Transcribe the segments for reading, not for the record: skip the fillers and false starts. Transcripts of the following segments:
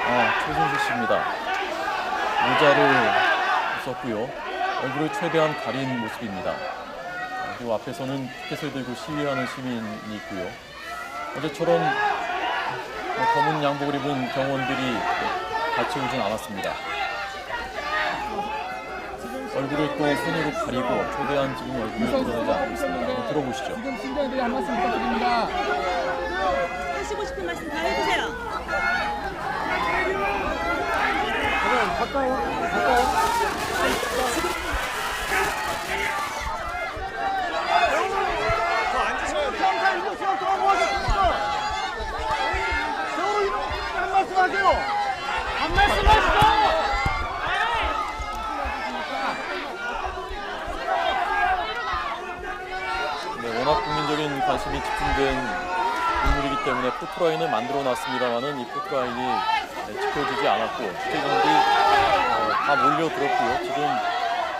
최순실 씨입니다. 모자를 썼고요. 얼굴을 최대한 가린 모습입니다. 그리고 앞에서는 피켓을 들고 시위하는 시민이 있고요. 어제처럼 검은 양복을 입은 경호원들이 같이 오진 않았습니다. 얼굴을 또 손으로 가리고 최대한 지금 얼굴을 드러내지 않고 있습니다. 한번 들어보시죠. 지금 신경들이 한 말씀 부탁드립니다. 하시고 싶은 말씀 다 해주세요. 가까워. 한 말씀하시죠. 워낙 국민적인 관심이 집중된 인물이기 때문에 포토라인을 만들어놨습니다만은 이 포토라인이 지켜지지 않았고 취재진들이 다 몰려들었고요. 지금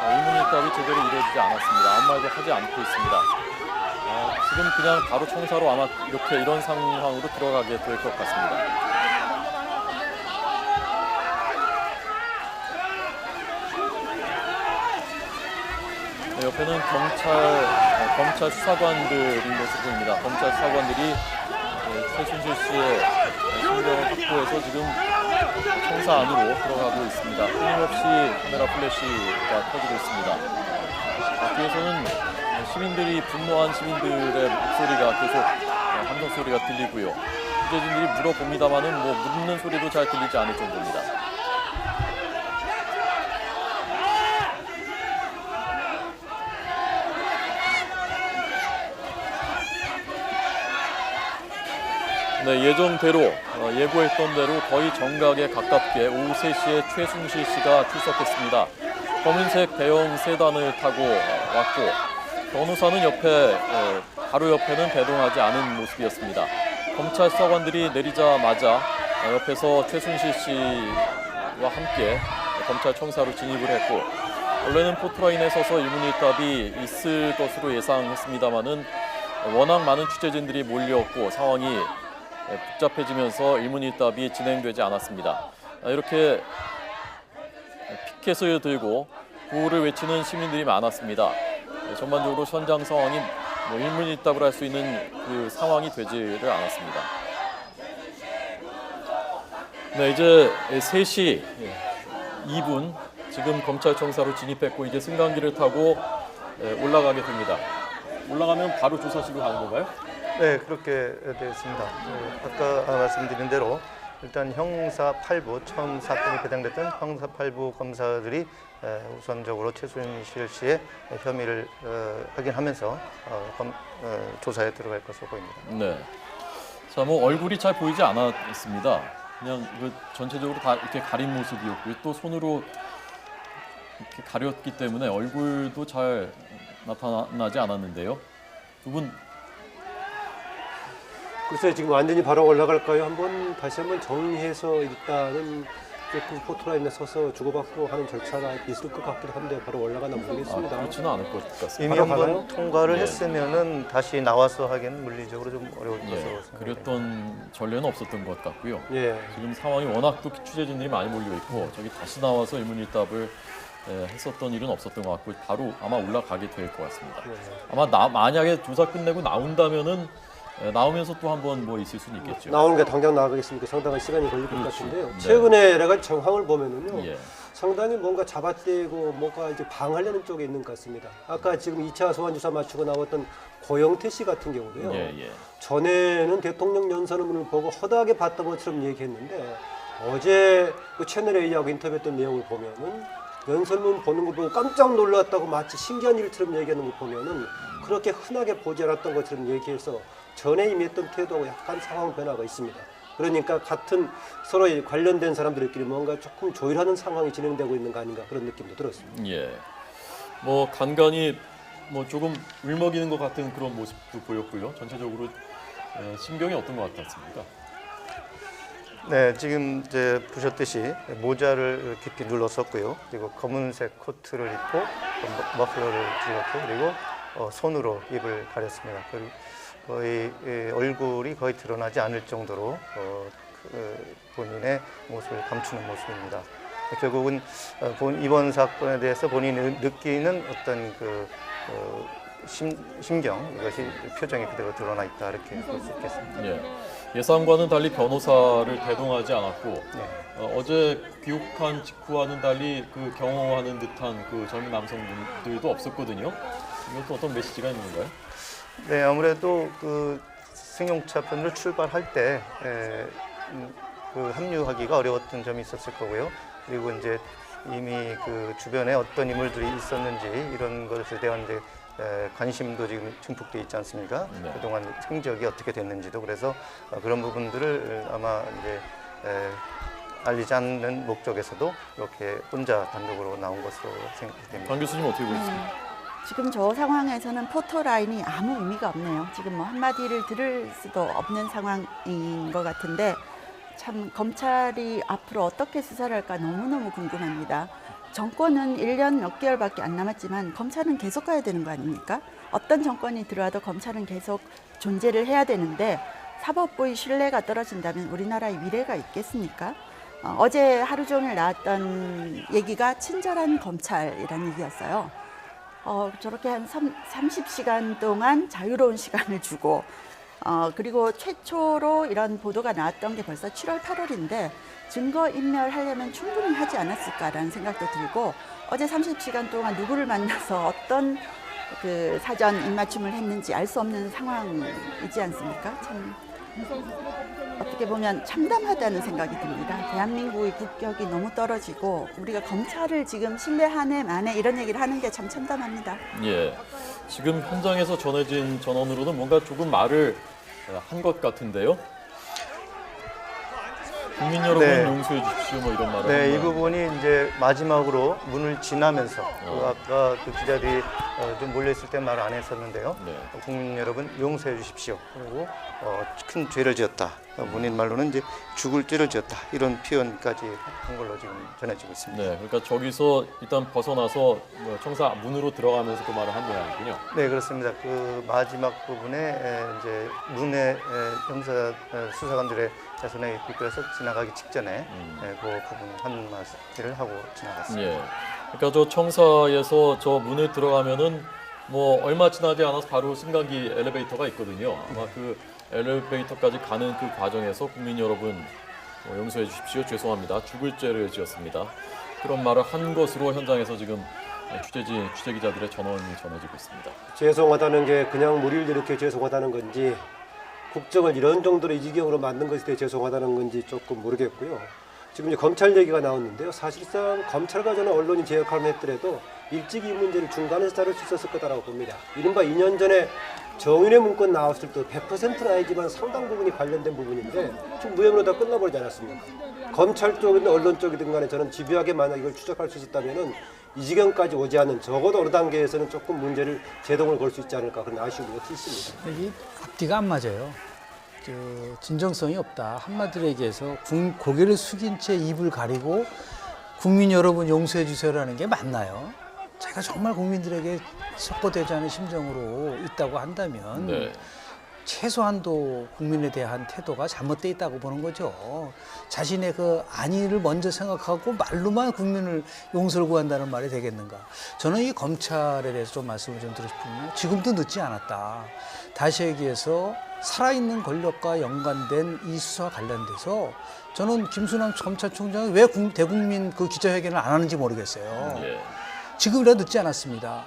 의문일답이 제대로 이루어지지 않았습니다. 아무 말도 하지 않고 있습니다. 지금 그냥 바로 청사로 아마 이런 상황으로 들어가게 될 것 같습니다. 옆에는 검찰 수사관들인 것으로 보입니다. 검찰 수사관들이 최순실 씨의 신병을 확보해서 지금 청사 안으로 들어가고 있습니다. 끊임없이 카메라 플래시가 터지고 있습니다. 뒤에서는 시민들이 분노한 시민들의 목소리가 계속 함성 소리가 들리고요. 취재진들이 물어봅니다만은 묻는 소리도 잘 들리지 않을 정도입니다. 네, 예정대로 예고했던 대로 거의 정각에 가깝게 오후 3시에 최순실 씨가 출석했습니다. 검은색 대형 세단을 타고 왔고 변호사는 바로 옆에는 배동하지 않은 모습이었습니다. 검찰 수사관들이 내리자마자 옆에서 최순실 씨와 함께 검찰청사로 진입을 했고 원래는 포토라인에 서서 일문일답이 있을 것으로 예상했습니다마는 워낙 많은 취재진들이 몰려왔고 상황이 복잡해지면서 일문일답이 진행되지 않았습니다. 이렇게 피켓을 들고 구호를 외치는 시민들이 많았습니다. 전반적으로 현장 상황이 일문일답을 할 수 있는 그 상황이 되지를 않았습니다. 네, 이제 3시 2분 지금 검찰청사로 진입했고 이제 승강기를 타고 올라가게 됩니다. 올라가면 바로 조사실로 가는 건가요? 네, 그렇게 되었습니다. 아까 말씀드린 대로 일단 형사 8부, 처음 사건이 배당됐던 형사 8부 검사들이 우선적으로 최순실 씨의 혐의를 확인하면서 조사에 들어갈 것으로 보입니다. 네. 자, 얼굴이 잘 보이지 않았습니다. 그냥 이거 전체적으로 다 이렇게 가린 모습이었고요. 또 손으로 이렇게 가렸기 때문에 얼굴도 잘 나타나지 않았는데요. 두 분 글쎄 지금 완전히 바로 올라갈까요? 다시 한번 정리해서 일단은 조금 포토라인에 서서 주고받고 하는 절차가 있을 것 같기도 한데 바로 올라가나 모르겠습니다. 그렇지는 않을 것 같습니다. 이미 바로 한번 가나요? 통과를 네. 했으면은 다시 나와서 하기는 물리적으로 좀 어려울 것으로 생각합니다. 그랬던 전례는 없었던 것 같고요. 예. 지금 상황이 워낙 또 취재진들이 많이 몰려 있고 저기 다시 나와서 일문일답을 했었던 일은 없었던 것 같고 바로 아마 올라가게 될 것 같습니다. 아마 만약에 조사 끝내고 나온다면은 나오면서 또 한번 있을 수는 있겠죠. 나오는 게 당장 나가겠습니까? 상당한 시간이 걸릴 것 그렇지. 같은데요. 네. 최근에 내가 정황을 보면은요. 예. 상당히 뭔가 잡아떼고 뭔가 이제 방하려는 쪽에 있는 것 같습니다. 아까 지금 2차 소환 조사 마치고 나왔던 고영태 씨 같은 경우도요. 예. 전에는 대통령 연설문을 보고 허다하게 봤던 것처럼 얘기했는데 어제 그 채널 A하고 인터뷰했던 내용을 보면은 연설문 보는 거 보고 깜짝 놀랐다고 마치 신기한 일처럼 얘기하는 거 보면은 그렇게 흔하게 보지 않았던 것처럼 얘기해서 전에 임했던 태도하고 약간 상황 변화가 있습니다. 그러니까 같은 서로 관련된 사람들끼리 뭔가 조금 조율하는 상황이 진행되고 있는 거 아닌가 그런 느낌도 들었습니다. 예. 간간히 조금 울먹이는 것 같은 그런 모습도 보였고요. 전체적으로 심경이 어떤 것 같았습니까? 네, 지금 이제 보셨듯이 모자를 깊이 눌렀었고요. 그리고 검은색 코트를 입고 머플러를 찍었고 그리고 손으로 입을 가렸습니다. 거의 얼굴이 거의 드러나지 않을 정도로 본인의 모습을 감추는 모습입니다. 결국은 이번 사건에 대해서 본인이 느끼는 어떤 심경, 이것이 표정에 그대로 드러나 있다 이렇게 볼 수 있겠습니다. 예. 예상과는 달리 변호사를 대동하지 않았고 네. 어제 귀국한 직후와는 달리 그 경호하는 듯한 그 젊은 남성분들도 없었거든요. 이것도 어떤 메시지가 있는 건가요? 네, 아무래도 그 승용차 편을 출발할 때 그 합류하기가 어려웠던 점이 있었을 거고요. 그리고 이제 이미 그 주변에 어떤 인물들이 있었는지 이런 것에 대한 이제 관심도 지금 증폭돼 있지 않습니까? 네. 그동안 행적이 어떻게 됐는지도 그래서 그런 부분들을 아마 이제 알리지 않는 목적에서도 이렇게 혼자 단독으로 나온 것으로 생각됩니다. 강 교수님 어떻게 보십니까? 지금 저 상황에서는 포토라인이 아무 의미가 없네요. 지금 뭐 한마디를 들을 수도 없는 상황인 것 같은데 참 검찰이 앞으로 어떻게 수사를 할까 너무너무 궁금합니다. 정권은 1년 몇 개월밖에 안 남았지만 검찰은 계속 가야 되는 거 아닙니까? 어떤 정권이 들어와도 검찰은 계속 존재를 해야 되는데 사법부의 신뢰가 떨어진다면 우리나라의 미래가 있겠습니까? 어제 하루 종일 나왔던 얘기가 친절한 검찰이라는 얘기였어요. 저렇게 한 30시간 동안 자유로운 시간을 주고 그리고 최초로 이런 보도가 나왔던 게 벌써 7월, 8월인데 증거인멸하려면 충분히 하지 않았을까라는 생각도 들고 어제 30시간 동안 누구를 만나서 어떤 그 사전 입맞춤을 했는지 알 수 없는 상황이지 않습니까? 참 어떻게 보면 참담하다는 생각이 듭니다. 대한민국의 국격이 너무 떨어지고 우리가 검찰을 지금 신뢰하네 마네 이런 얘기를 하는 게 참 참담합니다. 예. 지금 현장에서 전해진 전원으로는 뭔가 조금 말을 한 것 같은데요. 국민 여러분 네. 용서해 주십시오 뭐 이런 말을. 네, 이 한 거예요. 부분이 이제 마지막으로 문을 지나면서 아까 그 기자들이 좀 몰려있을 때 말 안 했었는데요. 네. 국민 여러분 용서해 주십시오. 그리고 큰 죄를 지었다. 본인 말로는 이제 죽을 죄를 지었다. 이런 표현까지 한 걸로 지금 전해지고 있습니다. 네, 그러니까 저기서 일단 벗어나서 청사 문으로 들어가면서 그 말을 한 모양이군요. 네, 그렇습니다. 그 마지막 부분에 이제 문에 형사 수사관들의 손에 이끌어서 지나가기 직전에 그 부분 한 말씀을 하고 지나갔습니다. 예. 그러니까 저 청사에서 저 문을 들어가면은 뭐 얼마 지나지 않아서 바로 승강기 엘리베이터가 있거든요. 아마 그 엘리베이터까지 가는 그 과정에서 국민 여러분 용서해 주십시오. 죄송합니다. 죽을 죄를 지었습니다. 그런 말을 한 것으로 현장에서 지금 취재 기자들의 전원이 전해지고 있습니다. 죄송하다는 게 그냥 무리를 이렇게 죄송하다는 건지 국정을 이런 정도로 이 지경으로 만든 것에 대해 죄송하다는 건지 조금 모르겠고요. 지금 이제 검찰 얘기가 나왔는데요. 사실상 검찰과 저는 언론이 제 역할을 했더라도 일찍 이 문제를 중간에서 다룰 수 있었을 거다라고 봅니다. 이른바 2년 전에 정윤회 문건 나왔을 때 100%는 아니지만 상당 부분이 관련된 부분인데 지금 무혐의로 다 끝나버리지 않았습니까? 검찰 쪽이든 언론 쪽이든 간에 저는 집요하게 만약 이걸 추적할 수 있었다면은 이 지경까지 오지 않은 적어도 어느 단계에서는 조금 문제를 제동을 걸 수 있지 않을까 그런 아쉬움이 있습니다. 이게 앞뒤가 안 맞아요. 진정성이 없다. 한마디로 얘기해서 고개를 숙인 채 입을 가리고 국민 여러분 용서해 주세요라는 게 맞나요? 제가 정말 국민들에게 속보되지 않은 심정으로 있다고 한다면 네. 최소한도 국민에 대한 태도가 잘못돼 있다고 보는 거죠. 자신의 그 안위를 먼저 생각하고 말로만 국민을 용서를 구한다는 말이 되겠는가. 저는 이 검찰에 대해서 좀 말씀을 좀 드리고 싶은데 지금도 늦지 않았다. 다시 얘기해서 살아있는 권력과 연관된 이 수사와 관련돼서 저는 김순남 검찰총장이 왜 대국민 그 기자회견을 안 하는지 모르겠어요. 예. 지금이라도 늦지 않았습니다.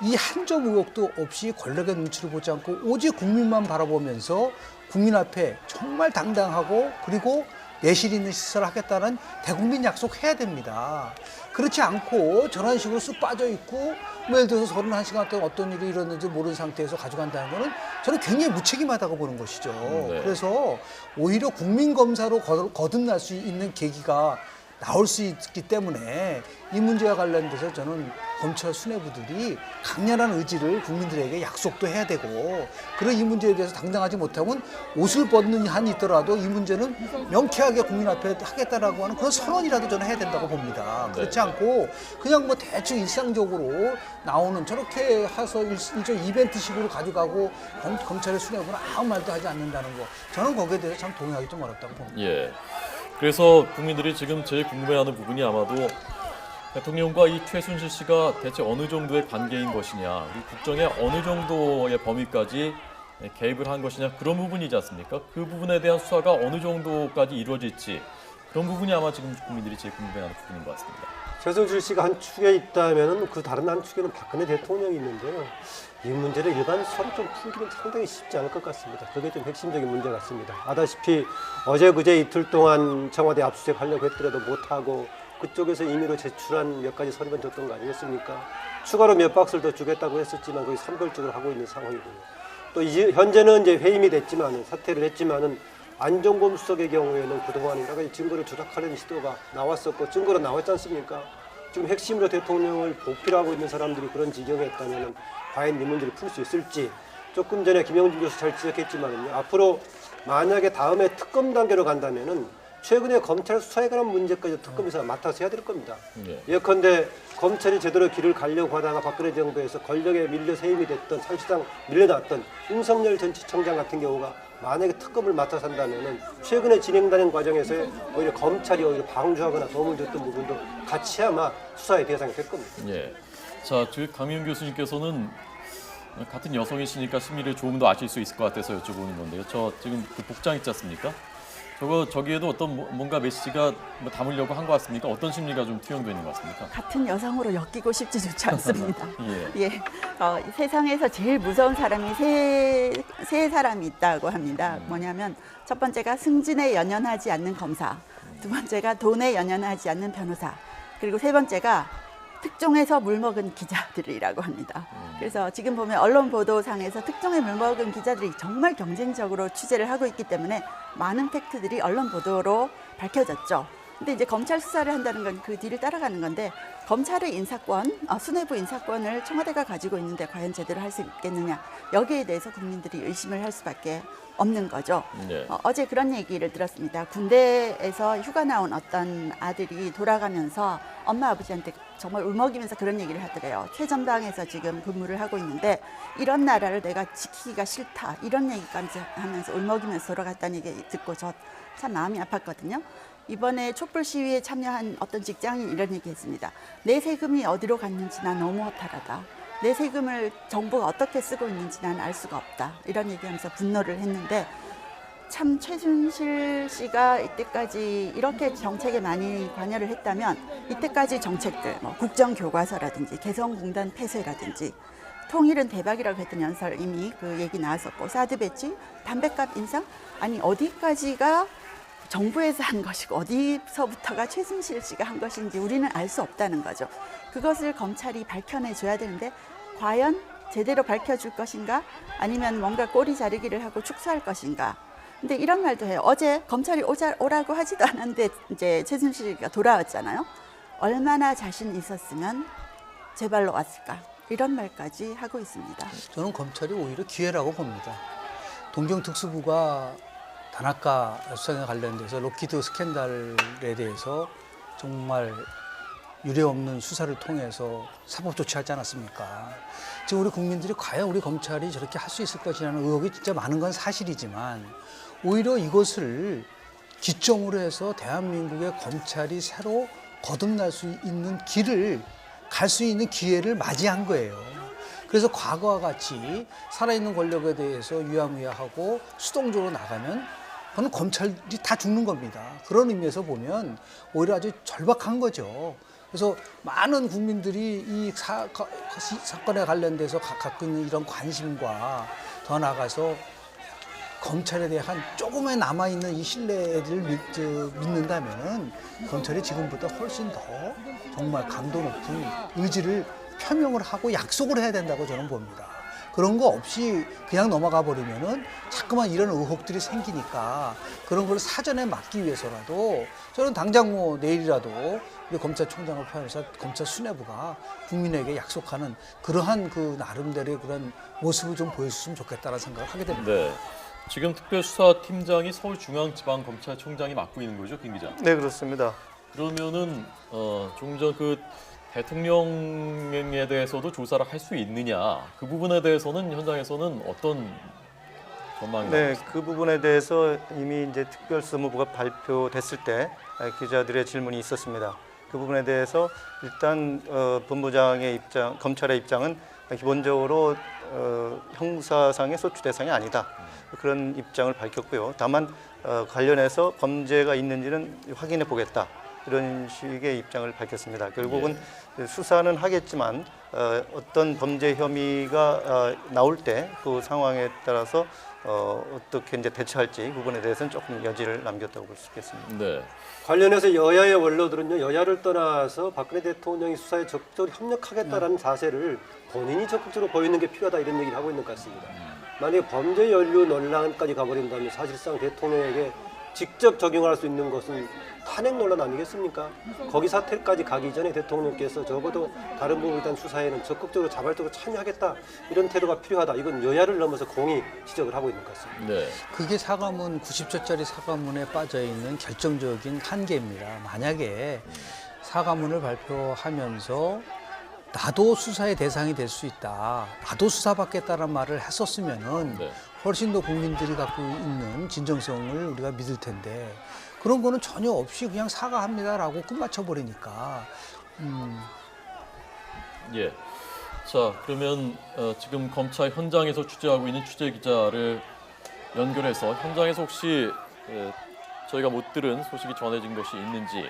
이 한 점 의혹도 없이 권력의 눈치를 보지 않고 오직 국민만 바라보면서 국민 앞에 정말 당당하고 그리고 내실 있는 시사를 하겠다는 대국민 약속해야 됩니다. 그렇지 않고 저런 식으로 쑥 빠져있고 뭐 예를 들어서 31시간 동안 어떤 일이 일어났는지 모르는 상태에서 가져간다는 거는 저는 굉장히 무책임하다고 보는 것이죠. 네. 그래서 오히려 국민검사로 거듭날 수 있는 계기가 나올 수 있기 때문에 이 문제와 관련돼서 저는 검찰 수뇌부들이 강렬한 의지를 국민들에게 약속도 해야 되고, 그리고 이 문제에 대해서 당당하지 못하면 옷을 벗는 한이 있더라도 이 문제는 명쾌하게 국민 앞에 하겠다라고 하는 그런 선언이라도 저는 해야 된다고 봅니다. 그렇지 않고 그냥 뭐 대충 일상적으로 나오는 저렇게 해서 일종 이벤트식으로 가져가고 검찰의 수뇌부는 아무 말도 하지 않는다는 거, 저는 거기에 대해서 참 동의하기 좀 어렵다고 봅니다. 예. 그래서 국민들이 지금 제일 궁금해하는 부분이 아마도 대통령과 이 최순실 씨가 대체 어느 정도의 관계인 것이냐, 그리고 국정에 어느 정도의 범위까지 개입을 한 것이냐, 그런 부분이지 않습니까? 그 부분에 대한 수사가 어느 정도까지 이루어질지, 그런 부분이 아마 지금 국민들이 제일 궁금해하는 부분인 것 같습니다. 최순실 씨가 한 축에 있다면 그 다른 한 축에는 박근혜 대통령이 있는데요. 이 문제를 일반 수사로 좀 풀기는 상당히 쉽지 않을 것 같습니다. 그게 좀 핵심적인 문제 같습니다. 아다시피 어제 그제 이틀 동안 청와대 압수수색하려고 했더라도 못하고 그쪽에서 임의로 제출한 몇 가지 서류만 줬던 거 아니겠습니까? 추가로 몇 박스를 더 주겠다고 했었지만 거의 산별적으로 하고 있는 상황이고요. 또 현재는 이제 회임이 됐지만은, 사퇴를 했지만은 안종범 수석의 경우에는 그동안 여러 가지 증거를 조작하려는 시도가 나왔었고 증거로 나왔지 않습니까? 지금 핵심으로 대통령을 보필하고 있는 사람들이 그런 지경에 있다면 과연 이 문제를 풀 수 있을지, 조금 전에 김영준 교수 잘 지적했지만요. 앞으로 만약에 다음에 특검 단계로 간다면은 최근에 검찰 수사에 관한 문제까지 특검에서 맡아서 해야 될 겁니다. 예컨대 검찰이 제대로 길을 가려고 하다가 박근혜 정부에서 권력에 밀려서 해임이 됐던, 사실상 밀려났던 윤석열 전 지청장 같은 경우가 만약에 특검을 맡아서 한다면은 최근에 진행되는 과정에서 오히려 검찰이 오히려 방주하거나 도움을 줬던 부분도 같이 아마 수사의 대상이 될 겁니다. 예. 자, 강민훈 교수님께서는 같은 여성이시니까 심리를 조금 더 아실 수 있을 것 같아서 여쭤보는 건데요. 저 지금 그 복장 있지 않습니까? 저기에도 어떤 뭔가 메시지가 담으려고 한 것 같습니까? 어떤 심리가 좀 투영되는 것 같습니까? 같은 여성으로 엮이고 싶지조차 않습니다. 예. 예, 세상에서 제일 무서운 사람이 세 사람이 있다고 합니다. 뭐냐면 첫 번째가 승진에 연연하지 않는 검사, 두 번째가 돈에 연연하지 않는 변호사, 그리고 세 번째가 특종에서 물먹은 기자들이라고 합니다. 그래서 지금 보면 언론 보도상에서 특종에 물먹은 기자들이 정말 경쟁적으로 취재를 하고 있기 때문에 많은 팩트들이 언론 보도로 밝혀졌죠. 근데 이제 검찰 수사를 한다는 건 그 뒤를 따라가는 건데, 검찰의 인사권, 수뇌부 인사권을 청와대가 가지고 있는데 과연 제대로 할 수 있겠느냐, 여기에 대해서 국민들이 의심을 할 수밖에 없는 거죠. 네. 어제 그런 얘기를 들었습니다. 군대에서 휴가 나온 어떤 아들이 돌아가면서 엄마 아버지한테 정말 울먹이면서 그런 얘기를 하더래요. 최전방에서 지금 근무를 하고 있는데 이런 나라를 내가 지키기가 싫다, 이런 얘기까지 하면서 울먹이면서 돌아갔다는 얘기 듣고 저 참 마음이 아팠거든요. 이번에 촛불 시위에 참여한 어떤 직장인이 이런 얘기했습니다. 내 세금이 어디로 갔는지 난 너무 허탈하다. 내 세금을 정부가 어떻게 쓰고 있는지 난 알 수가 없다. 이런 얘기하면서 분노를 했는데, 참 최순실 씨가 이때까지 이렇게 정책에 많이 관여를 했다면 이때까지 정책들, 국정교과서라든지 개성공단 폐쇄라든지 통일은 대박이라고 했던 연설 이미 그 얘기 나왔었고, 사드 배치, 담배값 인상, 아니 어디까지가 정부에서 한 것이고 어디서부터가 최순실 씨가 한 것인지 우리는 알 수 없다는 거죠. 그것을 검찰이 밝혀내줘야 되는데 과연 제대로 밝혀줄 것인가, 아니면 뭔가 꼬리 자르기를 하고 축소할 것인가. 근데 이런 말도 해요. 어제 검찰이 오라고 하지도 않았는데 이제 최순실 씨가 돌아왔잖아요. 얼마나 자신 있었으면 제 발로 왔을까, 이런 말까지 하고 있습니다. 저는 검찰이 오히려 기회라고 봅니다. 동경특수부가 단아까 수사에 관련돼서 로키드 스캔들에 대해서 정말 유례없는 수사를 통해서 사법 조치하지 않았습니까? 지금 우리 국민들이 과연 우리 검찰이 저렇게 할 수 있을 것이라는 의혹이 진짜 많은 건 사실이지만, 오히려 이것을 기점으로 해서 대한민국의 검찰이 새로 거듭날 수 있는 길을 갈 수 있는 기회를 맞이한 거예요. 그래서 과거와 같이 살아있는 권력에 대해서 유야무야하고 수동적으로 나가면 그건 검찰이 다 죽는 겁니다. 그런 의미에서 보면 오히려 아주 절박한 거죠. 그래서 많은 국민들이 이 사건에 관련돼서 갖고 있는 이런 관심과 더 나아가서 검찰에 대한 조금의 남아있는 이 신뢰를 믿는다면 검찰이 지금보다 훨씬 더 정말 강도 높은 의지를 표명을 하고 약속을 해야 된다고 저는 봅니다. 그런 거 없이 그냥 넘어가 버리면은 자꾸만 이런 의혹들이 생기니까 그런 걸 사전에 막기 위해서라도 저는 당장 뭐 내일이라도 우리 검찰총장을 포함해서 검찰 수뇌부가 국민에게 약속하는 그러한 그 나름대로의 그런 모습을 좀 보여줬으면 좋겠다는 생각을 하게 됩니다. 네. 지금 특별수사팀장이 서울중앙지방검찰청장이 맡고 있는 거죠, 김 기자? 네, 그렇습니다. 그러면은 조금 전 그 대통령에 대해서도 조사를 할 수 있느냐, 그 부분에 대해서는 현장에서는 어떤 전망이 네, 나오고 있습니까? 그 부분에 대해서 이미 이제 특별수무부가 발표됐을 때 기자들의 질문이 있었습니다. 그 부분에 대해서 일단 본부장의 입장, 검찰의 입장은 기본적으로 형사상의 소추 대상이 아니다. 그런 입장을 밝혔고요. 다만 관련해서 범죄가 있는지는 확인해 보겠다. 이런 식의 입장을 밝혔습니다. 결국은 수사는 하겠지만 어떤 범죄 혐의가 나올 때 그 상황에 따라서 어떻게 이제 대처할지 이 부분에 대해서는 조금 여지를 남겼다고 볼 수 있겠습니다. 네. 관련해서 여야의 원로들은요, 여야를 떠나서 박근혜 대통령이 수사에 적극적으로 협력하겠다라는 자세를 본인이 적극적으로 보이는 게 필요하다 이런 얘기를 하고 있는 것 같습니다. 만약에 범죄 연루 논란까지 가버린다면 사실상 대통령에게 직접 적용할 수 있는 것은 탄핵 논란 아니겠습니까? 거기 사태까지 가기 전에 대통령께서 적어도 다른 부분에 대한 수사에는 적극적으로 자발적으로 참여하겠다 이런 태도가 필요하다. 이건 여야를 넘어서 공히 지적을 하고 있는 것 같습니다. 네. 그게 사과문 90조짜리 사과문에 빠져 있는 결정적인 한계입니다. 만약에 사과문을 발표하면서 나도 수사의 대상이 될 수 있다. 나도 수사받겠다는 말을 했었으면은 네. 훨씬 더 국민들이 갖고 있는 진정성을 우리가 믿을 텐데 그런 거는 전혀 없이 그냥 사과합니다라고 끝마쳐 버리니까 예. 자, 그러면 지금 검찰 현장에서 취재하고 있는 취재 기자를 연결해서 현장에서 혹시 저희가 못 들은 소식이 전해진 것이 있는지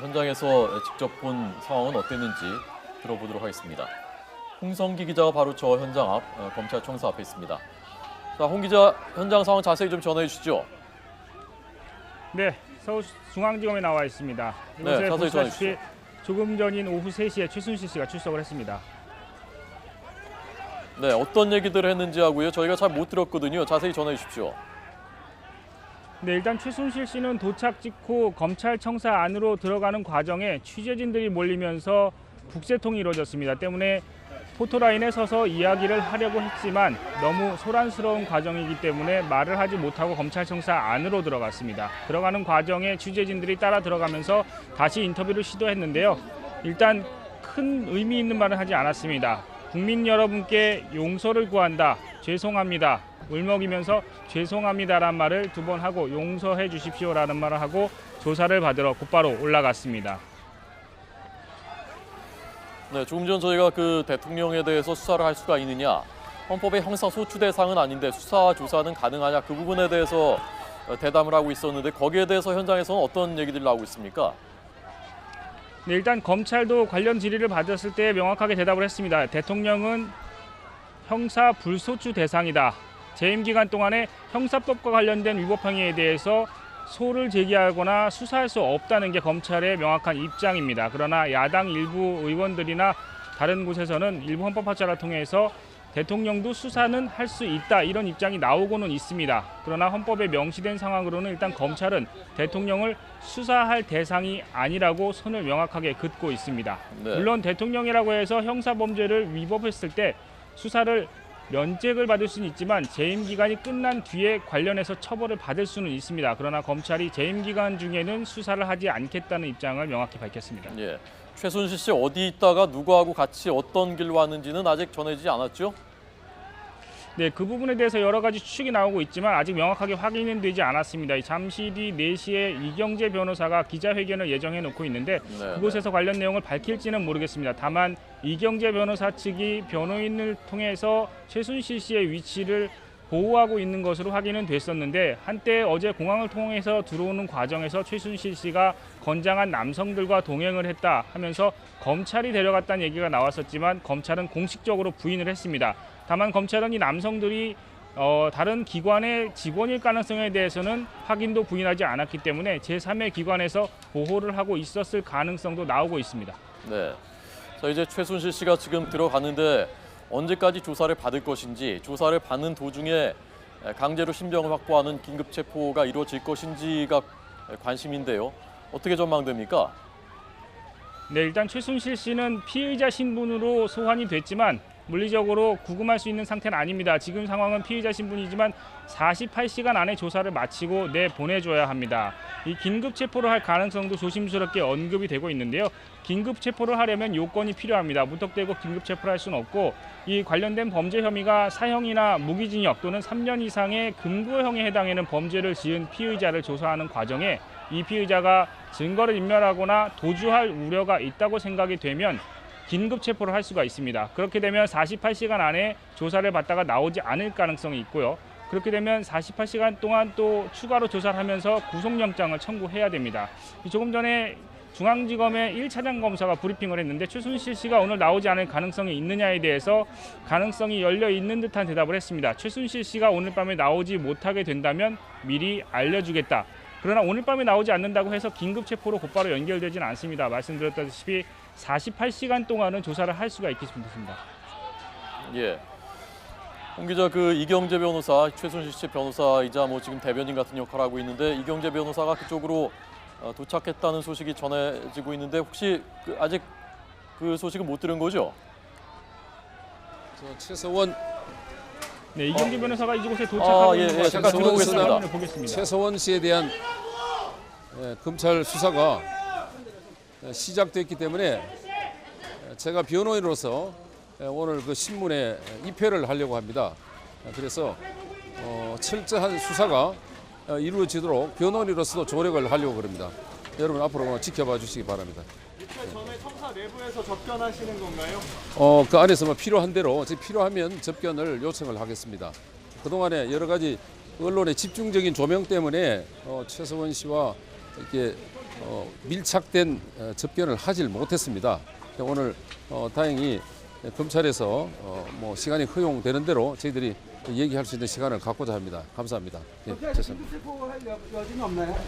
현장에서 직접 본 상황은 어땠는지 들어보도록 하겠습니다. 홍성기 기자가 바로 저 현장 앞 검찰청사 앞에 있습니다. 자, 홍 기자, 현장 상황 자세히 좀 전해 주시죠. 네, 서울중앙지검에 나와 있습니다. 이곳에 자세히 보시다시피 전해주시죠. 조금 전인 오후 3시에 최순실 씨가 출석을 했습니다. 네, 어떤 얘기들을 했는지 하고요. 저희가 잘 못 들었거든요. 자세히 전해 주십시오. 네, 일단 최순실 씨는 도착 직후 검찰청사 안으로 들어가는 과정에 취재진들이 몰리면서 북새통이 이루어졌습니다. 때문에 포토라인에 서서 이야기를 하려고 했지만 너무 소란스러운 과정이기 때문에 말을 하지 못하고 검찰청사 안으로 들어갔습니다. 들어가는 과정에 취재진들이 따라 들어가면서 다시 인터뷰를 시도했는데요. 일단 큰 의미 있는 말은 하지 않았습니다. 국민 여러분께 용서를 구한다. 죄송합니다. 울먹이면서 죄송합니다라는 말을 2번 하고 용서해 주십시오라는 말을 하고 조사를 받으러 곧바로 올라갔습니다. 네, 조금 전 저희가 그 대통령에 대해서 수사를 할 수가 있느냐, 헌법의 형사 소추 대상은 아닌데 수사 조사는 가능하냐, 그 부분에 대해서 대담을 하고 있었는데 거기에 대해서 현장에서는 어떤 얘기들이 나오고 있습니까? 네, 일단 검찰도 관련 질의를 받았을 때 명확하게 대답을 했습니다. 대통령은 형사 불소추 대상이다. 재임 기간 동안에 형사법과 관련된 위법 행위에 대해서 소를 제기하거나 수사할 수 없다는 게 검찰의 명확한 입장입니다. 그러나 야당 일부 의원들이나 다른 곳에서는 일부 헌법학자를 통해서 대통령도 수사는 할 수 있다 이런 입장이 나오고는 있습니다. 그러나 헌법에 명시된 상황으로는 일단 검찰은 대통령을 수사할 대상이 아니라고 선을 명확하게 긋고 있습니다. 네. 물론 대통령이라고 해서 형사범죄를 위법했을 때 수사를 면책을 받을 수는 있지만 재임 기간이 끝난 뒤에 관련해서 처벌을 받을 수는 있습니다. 그러나 검찰이 재임 기간 중에는 수사를 하지 않겠다는 입장을 명확히 밝혔습니다. 예. 최순실 씨 어디 있다가 누구하고 같이 어떤 길로 왔는지는 아직 전해지지 않았죠? 네, 그 부분에 대해서 여러 가지 추측이 나오고 있지만 아직 명확하게 확인은 되지 않았습니다. 잠시 뒤 4시에 이경재 변호사가 기자회견을 예정해 놓고 있는데 네, 그곳에서 관련 내용을 밝힐지는 모르겠습니다. 다만 이경재 변호사 측이 변호인을 통해서 최순실 씨의 위치를 보호하고 있는 것으로 확인은 됐었는데 한때 어제 공항을 통해서 들어오는 과정에서 최순실 씨가 건장한 남성들과 동행을 했다 하면서 검찰이 데려갔다는 얘기가 나왔었지만 검찰은 공식적으로 부인을 했습니다. 다만 검찰은 이 남성들이 다른 기관의 직원일 가능성에 대해서는 확인도 부인하지 않았기 때문에 제3의 기관에서 보호를 하고 있었을 가능성도 나오고 있습니다. 네. 자, 이제 최순실 씨가 지금 들어갔는데 언제까지 조사를 받을 것인지, 조사를 받는 도중에 강제로 신병을 확보하는 긴급 체포가 이루어질 것인지가 관심인데요. 어떻게 전망됩니까? 네, 일단 최순실 씨는 피의자 신분으로 소환이 됐지만 물리적으로 구금할 수 있는 상태는 아닙니다. 지금 상황은 피의자 신분이지만 48시간 안에 조사를 마치고 내보내줘야 합니다. 이 긴급 체포를 할 가능성도 조심스럽게 언급이 되고 있는데요. 긴급 체포를 하려면 요건이 필요합니다. 무턱대고 긴급 체포를 할 수는 없고 이 관련된 범죄 혐의가 사형이나 무기징역 또는 3년 이상의 금고형에 해당하는 범죄를 지은 피의자를 조사하는 과정에 이 피의자가 증거를 인멸하거나 도주할 우려가 있다고 생각이 되면 긴급 체포를 할 수가 있습니다. 그렇게 되면 48시간 안에 조사를 받다가 나오지 않을 가능성이 있고요. 그렇게 되면 48시간 동안 또 추가로 조사를 하면서 구속영장을 청구해야 됩니다. 조금 전에 중앙지검의 1차장 검사가 브리핑을 했는데 최순실 씨가 오늘 나오지 않을 가능성이 있느냐에 대해서 가능성이 열려 있는 듯한 대답을 했습니다. 최순실 씨가 오늘 밤에 나오지 못하게 된다면 미리 알려주겠다. 그러나 오늘 밤에 나오지 않는다고 해서 긴급 체포로 곧바로 연결되지는 않습니다. 말씀드렸다시피 48시간 동안은 조사를 할 수가 있겠습니다. 예. 홍 기자, 그 이경재 변호사, 최순실 씨 변호사이자 뭐 지금 대변인 같은 역할을 하고 있는데 이경재 변호사가 그쪽으로 도착했다는 소식이 전해지고 있는데 혹시 아직 그 소식은 못 들은 거죠? 최서원 네, 이경재 변호사가 이곳에 도착하고 있는 것 잠깐 들어보겠습니다. 보겠습니다. 최서원 씨에 대한 검찰 수사가 시작됐기 때문에 제가 변호인으로서 오늘 그 신문에 입회를 하려고 합니다. 그래서 철저한 수사가 이루어지도록 변호인으로서도 조력을 하려고 그럽니다. 여러분 앞으로 지켜봐 주시기 바랍니다. 전에 청사 내부에서 접견하시는 건가요? 그 안에서 뭐 필요한 대로 필요하면 접견을 요청을 하겠습니다. 그동안에 여러 가지 언론의 집중적인 조명 때문에 최서원 씨와 이렇게 밀착된 접견을 하질 못했습니다. 오늘 다행히 검찰에서 뭐 시간이 허용되는 대로 저희들이 얘기할 수 있는 시간을 갖고자 합니다. 감사합니다. 예, 죄송합니다.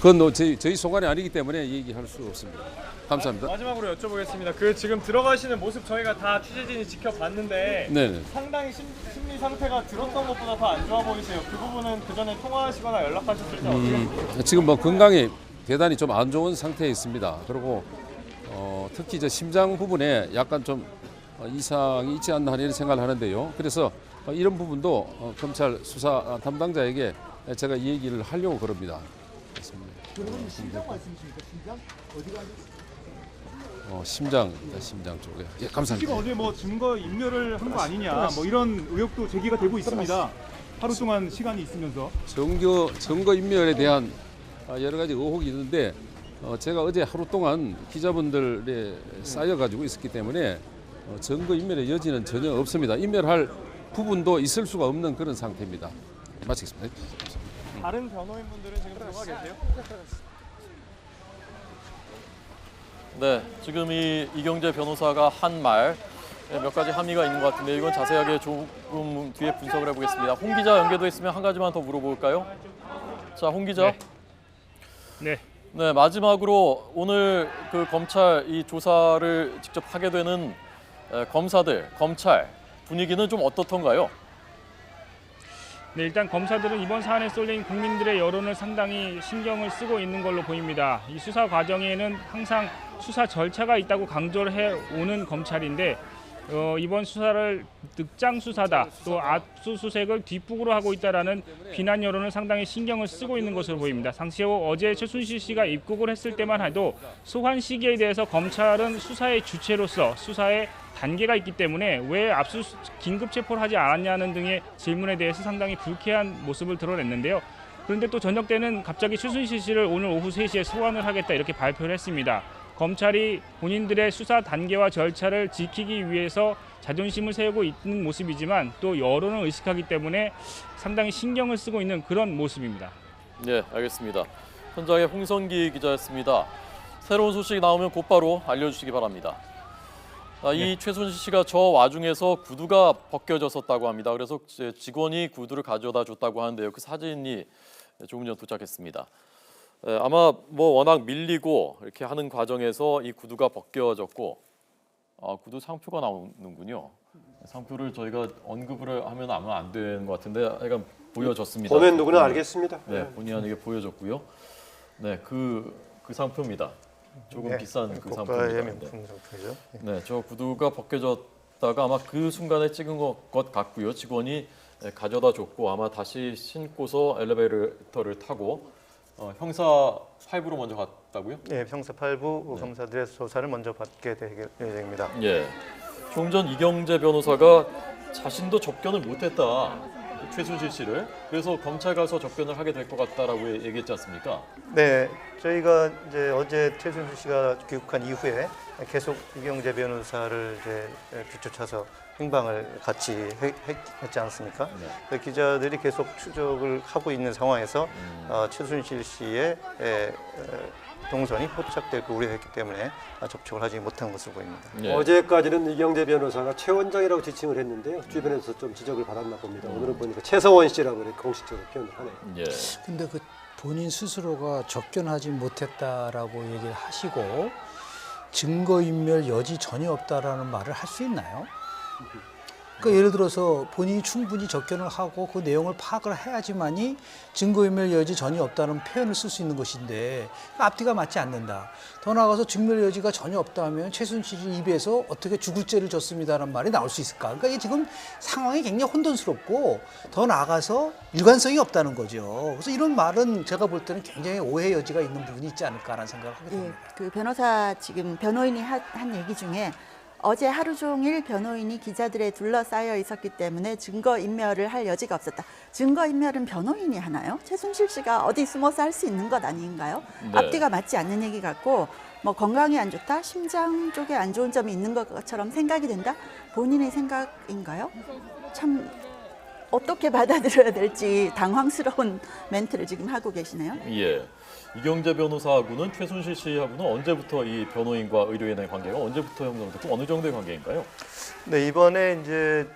그건 저희 소관이 아니기 때문에 얘기할 수 없습니다. 감사합니다. 마지막으로 여쭤보겠습니다. 그 지금 들어가시는 모습 저희가 다 취재진이 지켜봤는데 네네. 상당히 심리 상태가 들었던 것보다 더 안 좋아 보이세요. 그 부분은 그 전에 통화하시거나 연락하셨을 때 어떻게? 지금 뭐 건강이 대단히 좀 안 좋은 상태에 있습니다. 그리고 특히 저 심장 부분에 약간 좀 이상이 있지 않나 하는 생각을 하는데요. 그래서 이런 부분도 검찰 수사 담당자에게 제가 얘기를 하려고 그럽니다. 그렇습니다. 심장 말씀이십니까? 심장? 어디가? 심장 쪽에. 예, 감사합니다. 지금 어제 뭐 증거 인멸을 한 거 아니냐, 뭐 이런 의혹도 제기가 되고 있습니다. 하루 동안 시간이 있으면서. 증거 인멸에 대한 여러 가지 의혹이 있는데 제가 어제 하루 동안 기자분들에 쌓여가지고 있었기 때문에 증거 인멸의 여지는 전혀 없습니다. 인멸할 부분도 있을 수가 없는 그런 상태입니다. 마치겠습니다. 다른 변호인분들은 지금 들어가 계세요? 네, 지금 이경재 변호사가 한 말 몇 가지 함의가 있는 것 같은데 이건 자세하게 조금 뒤에 분석을 해보겠습니다. 홍 기자 연결돼 있으면 한 가지만 더 물어볼까요? 자, 홍 기자. 네. 네, 마지막으로 오늘 그 검찰 이 조사를 직접 하게 되는 검사들, 검찰 분위기는 좀 어떻던가요? 네, 일단 검사들은 이번 사안에 쏠린 국민들의 여론을 상당히 신경을 쓰고 있는 걸로 보입니다. 이 수사 과정에는 항상 수사 절차가 있다고 강조를 해오는 검찰인데 이번 수사를 늑장 수사다, 또 압수수색을 뒷북으로 하고 있다라는 비난 여론을 상당히 신경을 쓰고 있는 것으로 보입니다. 당시 어제 최순실 씨가 입국을 했을 때만 해도 소환 시기에 대해서 검찰은 수사의 주체로서 수사의 단계가 있기 때문에 왜 긴급 체포를 하지 않았냐는 등의 질문에 대해서 상당히 불쾌한 모습을 드러냈는데요. 그런데 또 저녁 때는 갑자기 최순실 씨를 오늘 오후 3시에 소환을 하겠다 이렇게 발표를 했습니다. 검찰이 본인들의 수사 단계와 절차를 지키기 위해서 자존심을 세우고 있는 모습이지만 또 여론을 의식하기 때문에 상당히 신경을 쓰고 있는 그런 모습입니다. 네, 알겠습니다. 현장의 홍성기 기자였습니다. 새로운 소식이 나오면 곧바로 알려주시기 바랍니다. 이 최순실 씨가 저 와중에서 구두가 벗겨졌었다고 합니다. 그래서 직원이 구두를 가져다 줬다고 하는데요. 그 사진이 조금 전 도착했습니다. 아마 뭐 워낙 밀리고 이렇게 하는 과정에서 이 구두가 벗겨졌고 구두 상표가 나오는군요. 상표를 저희가 언급을 하면 아마 안 되는 것 같은데 약간 보여졌습니다. 보면 누구나 알겠습니다. 네, 본의 아니게 보여졌고요. 네, 그 상표입니다. 조금 네, 비싼 그 고가의 상표입니다. 명품 상표죠. 네, 저 구두가 벗겨졌다가 아마 그 순간에 찍은 것 같고요. 직원이 가져다 줬고 아마 다시 신고서 엘리베이터를 타고 형사 8부로 먼저 갔다고요? 네, 형사 8부 검사들의 조사를 먼저 받게 될 예정입니다. 예. 좀 전 이경재 변호사가 자신도 접견을 못했다. 최순실 씨를. 그래서 검찰 가서 접견을 하게 될 것 같다라고 얘기했지 않습니까? 네, 저희가 이제 어제 최순실 씨가 귀국한 이후에 계속 이경재 변호사를 이제 뒤쫓아서 행방을 같이 했지 않습니까? 네. 그 기자들이 계속 추적을 하고 있는 상황에서 최순실 씨의 동선이 포착될 거 우려했기 때문에 접촉을 하지 못한 것으로 보입니다. 예. 어제까지는 이경재 변호사가 최 원장이라고 지칭을 했는데요. 주변에서 좀 지적을 받았나 봅니다. 오늘은 보니까 최서원 씨라고 이렇게 공식적으로 표현을 하네요. 예. 근데 그 본인 스스로가 접견하지 못했다라고 얘기를 하시고 증거인멸 여지 전혀 없다라는 말을 할 수 있나요? 그러니까 예를 들어서 본인이 충분히 접견을 하고 그 내용을 파악을 해야지만이 증거인멸 여지 전혀 없다는 표현을 쓸 수 있는 것인데 앞뒤가 맞지 않는다. 더 나아가서 증명 여지가 전혀 없다면 최순실 입에서 어떻게 죽을 죄를 졌습니다라는 말이 나올 수 있을까? 그러니까 이게 지금 상황이 굉장히 혼돈스럽고 더 나아가서 일관성이 없다는 거죠. 그래서 이런 말은 제가 볼 때는 굉장히 오해 여지가 있는 부분이 있지 않을까라는 생각을 하게 됩니다. 그 변호사 지금 변호인이 한 얘기 중에 어제 하루 종일 변호인이 기자들에 둘러싸여 있었기 때문에 증거인멸을 할 여지가 없었다. 증거인멸은 변호인이 하나요? 최순실 씨가 어디 숨어서 할 수 있는 것 아닌가요? 네. 앞뒤가 맞지 않는 얘기 같고 뭐 건강이 안 좋다, 심장 쪽에 안 좋은 점이 있는 것처럼 생각이 된다. 본인의 생각인가요? 참 어떻게 받아들여야 될지 당황스러운 멘트를 지금 하고 계시네요. 예. 이경재 변호사하고는 최순실 씨하고는 언제부터 이 변호인과 의료인의 관계가 언제부터 형성됐고 어느 정도의 관계인가요? 네, 이번에 이제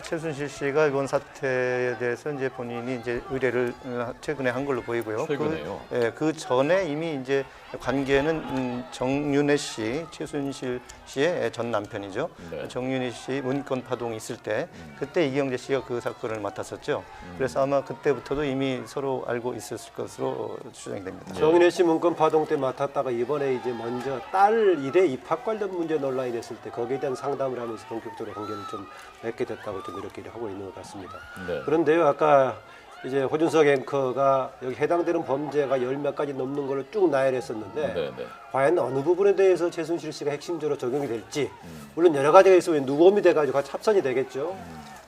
최순실 씨가 이번 사태에 대해서 이제 본인이 이제 의뢰를 최근에 한 걸로 보이고요. 최근에요? 그 전에 이미 이제 관계는 정윤혜 씨, 최순실 씨의 전 남편이죠. 네. 정윤혜 씨 문건 파동이 있을 때 그때 이경재 씨가 그 사건을 맡았었죠. 그래서 아마 그때부터도 이미 서로 알고 있었을 것으로 추정이 됩니다. 정인혜 씨 문건 파동 때 맡았다가 이번에 이제 먼저 딸 일에 입학 관련 문제 논란이 됐을 때 거기에 대한 상담을 하면서 본격적으로 관계를 좀 맺게 됐다고 좀 이렇게 하고 있는 것 같습니다. 네. 그런데요, 아까 이제 호준석 앵커가 여기 해당되는 범죄가 10몇 가지 넘는 걸 쭉 나열했었는데 네, 네. 과연 어느 부분에 대해서 최순실 씨가 핵심적으로 적용이 될지 물론 여러 가지가 있으면 누범이 돼가지고 같이 합산이 되겠죠.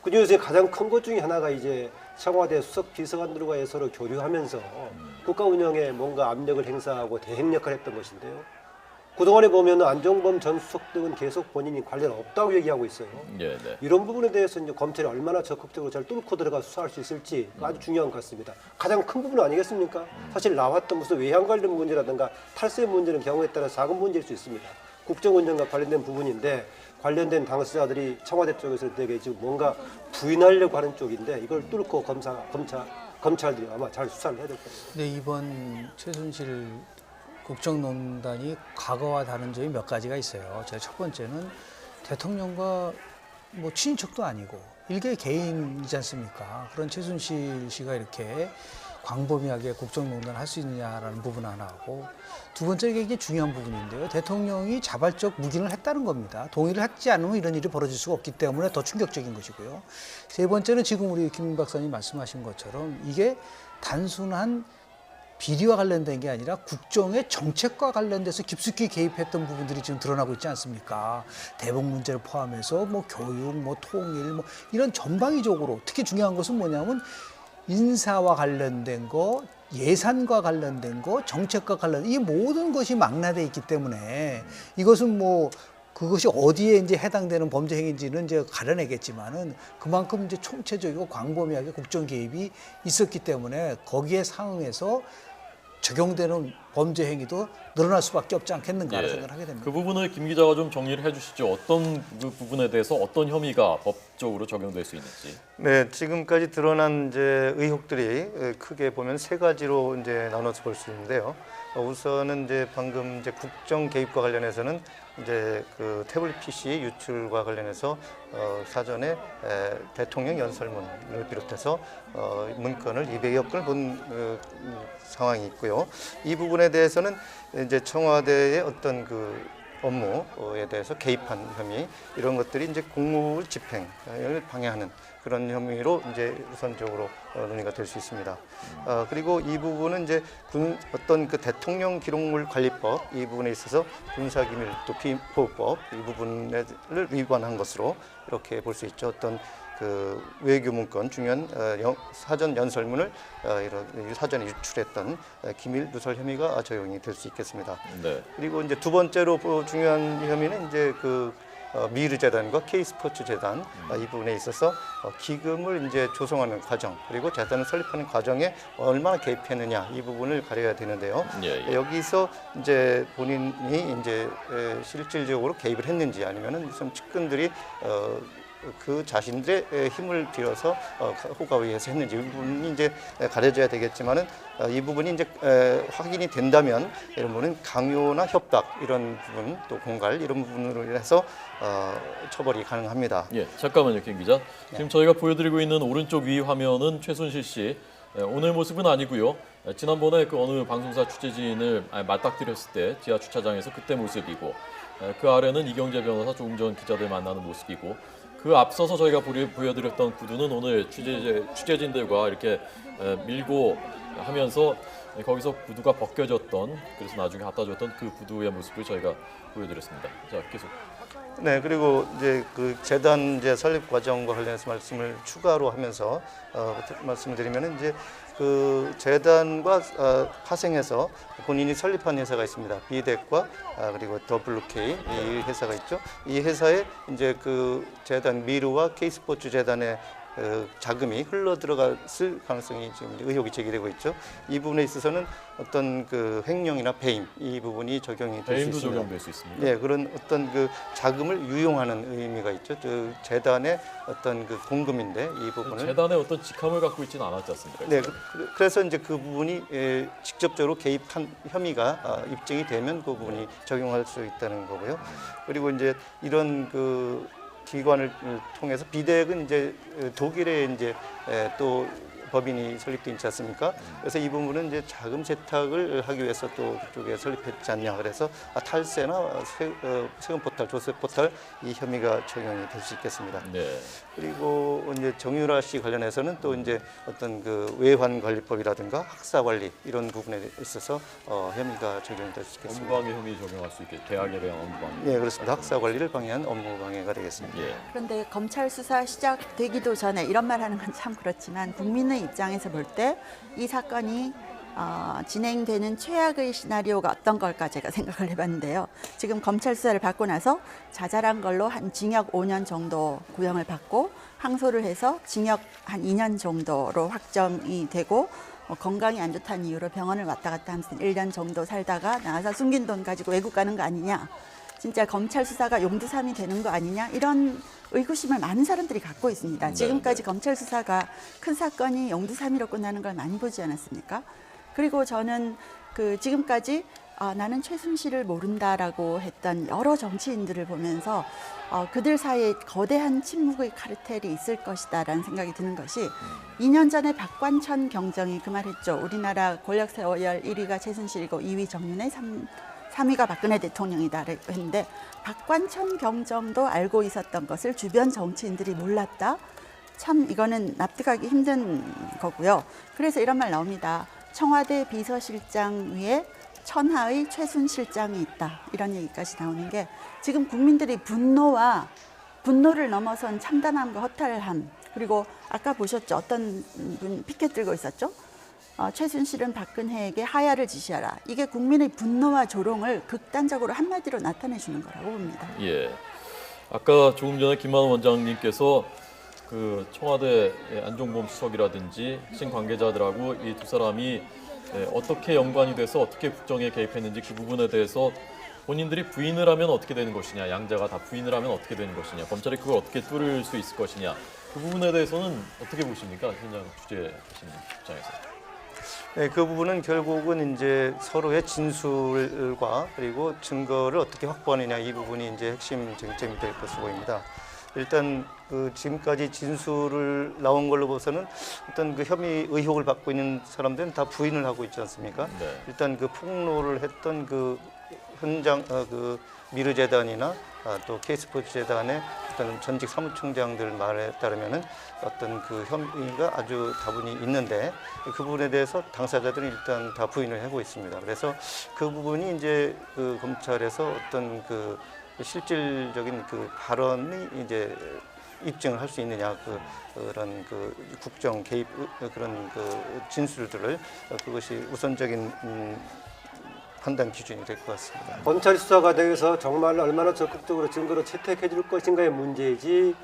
그 중에서 가장 큰 것 중에 하나가 이제 청와대 수석 비서관들과의 서로 교류하면서 국가 운영에 뭔가 압력을 행사하고 대행 역할을 했던 것인데요. 그동안에 보면 안종범 전 수석 등은 계속 본인이 관련 없다고 얘기하고 있어요. 예, 네. 이런 부분에 대해서 이제 검찰이 얼마나 적극적으로 잘 뚫고 들어가 수사할 수 있을지 아주 중요한 것 같습니다. 가장 큰 부분 아니겠습니까? 사실 나왔던 무슨 외환 관련 문제라든가 탈세 문제는 경우에 따라 작은 문제일 수 있습니다. 국정운영과 관련된 부분인데 관련된 당사자들이 청와대 쪽에서 되게 지금 뭔가 부인하려고 하는 쪽인데 이걸 뚫고 검찰들이 아마 잘 수사를 해야 될 겁니다. 근데 이번 최순실 국정농단이 과거와 다른 점이 몇 가지가 있어요. 제가 첫 번째는 대통령과 뭐 친인척도 아니고 일개 개인이지 않습니까? 그런 최순실 씨가 이렇게 광범위하게 국정농단을 할 수 있느냐라는 부분 하나하고 두 번째 굉장히 중요한 부분인데요. 대통령이 자발적 묵인을 했다는 겁니다. 동의를 하지 않으면 이런 일이 벌어질 수가 없기 때문에 더 충격적인 것이고요. 세 번째는 지금 우리 김 박사님 말씀하신 것처럼 이게 단순한 비리와 관련된 게 아니라 국정의 정책과 관련돼서 깊숙이 개입했던 부분들이 지금 드러나고 있지 않습니까? 대북 문제를 포함해서 뭐 교육, 뭐 통일, 뭐 이런 전방위적으로 특히 중요한 것은 뭐냐면 인사와 관련된 거, 예산과 관련된 거, 정책과 관련된 이 모든 것이 망라돼 있기 때문에 이것은 뭐 그것이 어디에 이제 해당되는 범죄 행위인지는 이제 가려내겠지만은 그만큼 이제 총체적이고 광범위하게 국정 개입이 있었기 때문에 거기에 상응해서 적용되는 범죄 행위도 늘어날 수밖에 없지 않겠는가라는 생각을 하게 됩니다. 그 부분을 김 기자가 좀 정리를 해주시죠. 어떤 그 부분에 대해서 어떤 혐의가 법적으로 적용될 수 있는지. 네, 지금까지 드러난 이제 의혹들이 크게 보면 세 가지로 이제 나눠서 볼 수 있는데요. 우선은 이제 방금 이제 국정 개입과 관련해서는 이제 그 태블릿 PC 유출과 관련해서 사전에 대통령 연설문을 비롯해서 문건을 200여 건을 본 상황이 있고요. 이 부분에 대해서는 이제 청와대의 어떤 그 업무에 대해서 개입한 혐의 이런 것들이 이제 공무 집행을 방해하는 그런 혐의로 이제 우선적으로 논의가 될 수 있습니다. 그리고 이 부분은 이제 어떤 그 대통령 기록물 관리법 이 부분에 있어서 군사기밀 또 피보호법 이 부분을 위반한 것으로 이렇게 볼 수 있죠. 어떤 그 외교 문건 중요한 사전 연설문을 이런 사전에 유출했던 기밀 누설 혐의가 적용이 될 수 있겠습니다. 네. 그리고 이제 두 번째로 중요한 혐의는 이제 그 미르 재단과 K스포츠 재단 이 부분에 있어서 기금을 이제 조성하는 과정 그리고 재단을 설립하는 과정에 얼마나 개입했느냐 이 부분을 가려야 되는데요. 예. 여기서 이제 본인이 이제 실질적으로 개입을 했는지 아니면은 무슨 측근들이 그 자신들의 힘을 빌어서 호가에 의해서 했는지 이 부분이 이제 가려져야 되겠지만은 이 부분이 이제 확인이 된다면 이런 부분은 강요나 협박 이런 부분 또 공갈 이런 부분으로 인해서 처벌이 가능합니다. 예, 잠깐만요, 김 기자. 지금 저희가 보여드리고 있는 오른쪽 위 화면은 최순실 씨 오늘 모습은 아니고요. 지난번에 그 어느 방송사 취재진을 맞닥뜨렸을 때 지하 주차장에서 그때 모습이고 그 아래는 이경재 변호사 조금 전 기자들 만나는 모습이고 그 앞서서 저희가 보여드렸던 구두는 오늘 취재진들과 이렇게 밀고 하면서 거기서 구두가 벗겨졌던 그래서 나중에 갖다 줬던 그 구두의 모습을 저희가 보여드렸습니다. 자, 계속. 네, 그리고 이제 그 재단 이제 설립 과정과 관련해서 말씀을 추가로 하면서 말씀드리면은 이제 그 재단과 파생해서 본인이 설립한 회사가 있습니다. 비덱과 그리고 WK 이 회사가 있죠. 이 회사에 이제 그 재단 미르와 K스포츠 재단의 자금이 흘러 들어갔을 가능성이 지금 의혹이 제기되고 있죠. 이 부분에 있어서는 어떤 그 횡령이나 배임 이 부분이 적용이 될 수 배임도 있습니다. 적용될 수 있습니다. 네, 그런 어떤 그 자금을 유용하는 의미가 있죠. 그 재단의 어떤 그 공금인데 이 부분을 재단에 어떤 직함을 갖고 있지는 않았지 않습니까? 네, 그래서 이제 그 부분이 직접적으로 개입한 혐의가 입증이 되면 그 부분이 적용할 수 있다는 거고요. 그리고 이제 이런 그 기관을 통해서 비덱은 이제 독일에 이제 또 법인이 설립돼 있지 않습니까? 그래서 이 부분은 이제 자금 세탁을 하기 위해서 또 그쪽에 설립했지 않냐. 그래서 탈세나 세금 포탈, 조세 포탈 이 혐의가 적용이 될 수 있겠습니다. 네. 그리고 이제 정유라 씨 관련해서는 또 이제 어떤 그 외환 관리법이라든가 학사 관리 이런 부분에 있어서 혐의가 적용될 수 있겠습니다. 업무방해 혐의 적용할 수 있게 대학에 대한 업무방해. 네, 그렇습니다. 학사 관리를 방해한 업무방해가 되겠습니다. 예. 그런데 검찰 수사 시작되기도 전에 이런 말 하는 건 참 그렇지만 국민의 입장에서 볼 때 이 사건이 진행되는 최악의 시나리오가 어떤 걸까 제가 생각을 해봤는데요. 지금 검찰 수사를 받고 나서 자잘한 걸로 한 징역 5년 정도 구형을 받고 항소를 해서 징역 한 2년 정도로 확정이 되고 건강이 안 좋다는 이유로 병원을 왔다 갔다 하면서 1년 정도 살다가 나가서 숨긴 돈 가지고 외국 가는 거 아니냐. 진짜 검찰 수사가 용두삼이 되는 거 아니냐 이런 의구심을 많은 사람들이 갖고 있습니다. 지금까지 검찰 수사가 큰 사건이 용두삼이로 끝나는 걸 많이 보지 않았습니까? 그리고 저는 그 지금까지 나는 최순실을 모른다라고 했던 여러 정치인들을 보면서 그들 사이에 거대한 침묵의 카르텔이 있을 것이다라는 생각이 드는 것이 2년 전에 박관천 경정이 그 말했죠. 우리나라 권력 서열 1위가 최순실이고 2위 정윤회, 3위가 박근혜 대통령이다 했는데 박관천 경정도 알고 있었던 것을 주변 정치인들이 몰랐다. 참 이거는 납득하기 힘든 거고요. 그래서 이런 말 나옵니다. 청와대 비서실장 위에 천하의 최순실장이 있다. 이런 얘기까지 나오는 게 지금 국민들이 분노를 넘어선 참담함과 허탈함 그리고 아까 보셨죠. 어떤 분 피켓 들고 있었죠. 최순실은 박근혜에게 하야를 지시하라. 이게 국민의 분노와 조롱을 극단적으로 한마디로 나타내주는 거라고 봅니다. 예. 아까 조금 전에 김만원 원장님께서 그 청와대 안종범 수석이라든지 핵심 관계자들하고 이 두 사람이 어떻게 연관이 돼서 어떻게 국정에 개입했는지 그 부분에 대해서 본인들이 부인을 하면 어떻게 되는 것이냐, 양자가 다 부인을 하면 어떻게 되는 것이냐, 검찰이 그걸 어떻게 뚫을 수 있을 것이냐, 그 부분에 대해서는 어떻게 보십니까? 현장 취재하시는 입장에서. 네, 그 부분은 결국은 이제 서로의 진술과 그리고 증거를 어떻게 확보하느냐 이 부분이 이제 핵심 쟁점이 될 것으로 보입니다. 일단 그 지금까지 진술을 나온 걸로 봐서는 어떤 그 혐의 의혹을 받고 있는 사람들은 다 부인을 하고 있지 않습니까? 네. 일단 그 폭로를 했던 그 현장 그 미르재단이나 또 K스포츠 재단의 어떤 전직 사무총장들 말에 따르면은 어떤 그 혐의가 아주 다분히 있는데 그 부분에 대해서 당사자들은 일단 다 부인을 하고 있습니다. 그래서 그 부분이 이제 그 검찰에서 어떤 그 실질적인 그 발언이 이제 입증을 할 수 있느냐 그런 그 국정 개입 그런 그 진술들을 그것이 우선적인 판단 기준이 될 것 같습니다. 검찰 수사 과정에서 정말 얼마나 적극적으로 증거를 채택해 줄 것인가의 문제이지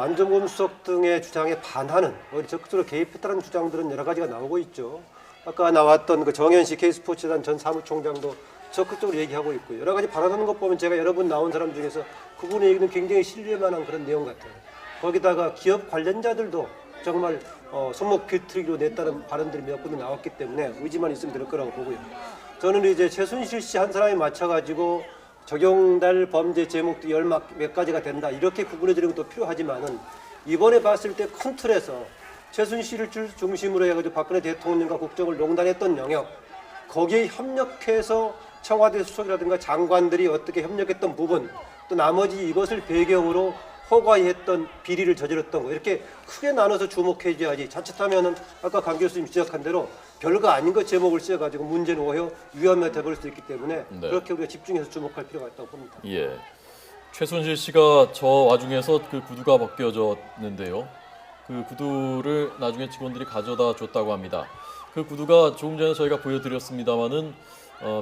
안종범 수석 등의 주장에 반하는 오히려 적극적으로 개입했다는 주장들은 여러 가지가 나오고 있죠. 아까 나왔던 그 정현식 K스포츠단 전 사무총장도 적극적으로 얘기하고 있고 여러 가지 발언하는 것 보면 제가 여러 분 나온 사람 중에서 그분의 얘기는 굉장히 신뢰만한 그런 내용 같아요. 거기다가 기업 관련자들도 정말 손목 비틀기로 냈다는 발언들이 몇 군데 나왔기 때문에 의지만 있으면 될 거라고 보고요. 저는 이제 최순실 씨 한 사람이 맞춰가지고 적용될 범죄 제목도 몇 가지가 된다 이렇게 구분해주는 것도 필요하지만은 이번에 봤을 때 큰 틀에서 최순실을 중심으로 해가지고 박근혜 대통령과 국정을 농단했던 영역 거기에 협력해서 청와대 수석이라든가 장관들이 어떻게 협력했던 부분 또 나머지 이것을 배경으로 허가히 했던 비리를 저질렀던 거 이렇게 크게 나눠서 주목해줘야지 자칫하면은 아까 강 교수님 지적한 대로 별거 아닌 것 제목을 씌워가지고 문제는 오히려 위험에 돼버릴 수 있기 때문에 네. 그렇게 우리가 집중해서 주목할 필요가 있다고 봅니다. 예. 최순실 씨가 저 와중에서 그 구두가 벗겨졌는데요. 그 구두를 나중에 직원들이 가져다 줬다고 합니다. 그 구두가 조금 전에 저희가 보여드렸습니다만은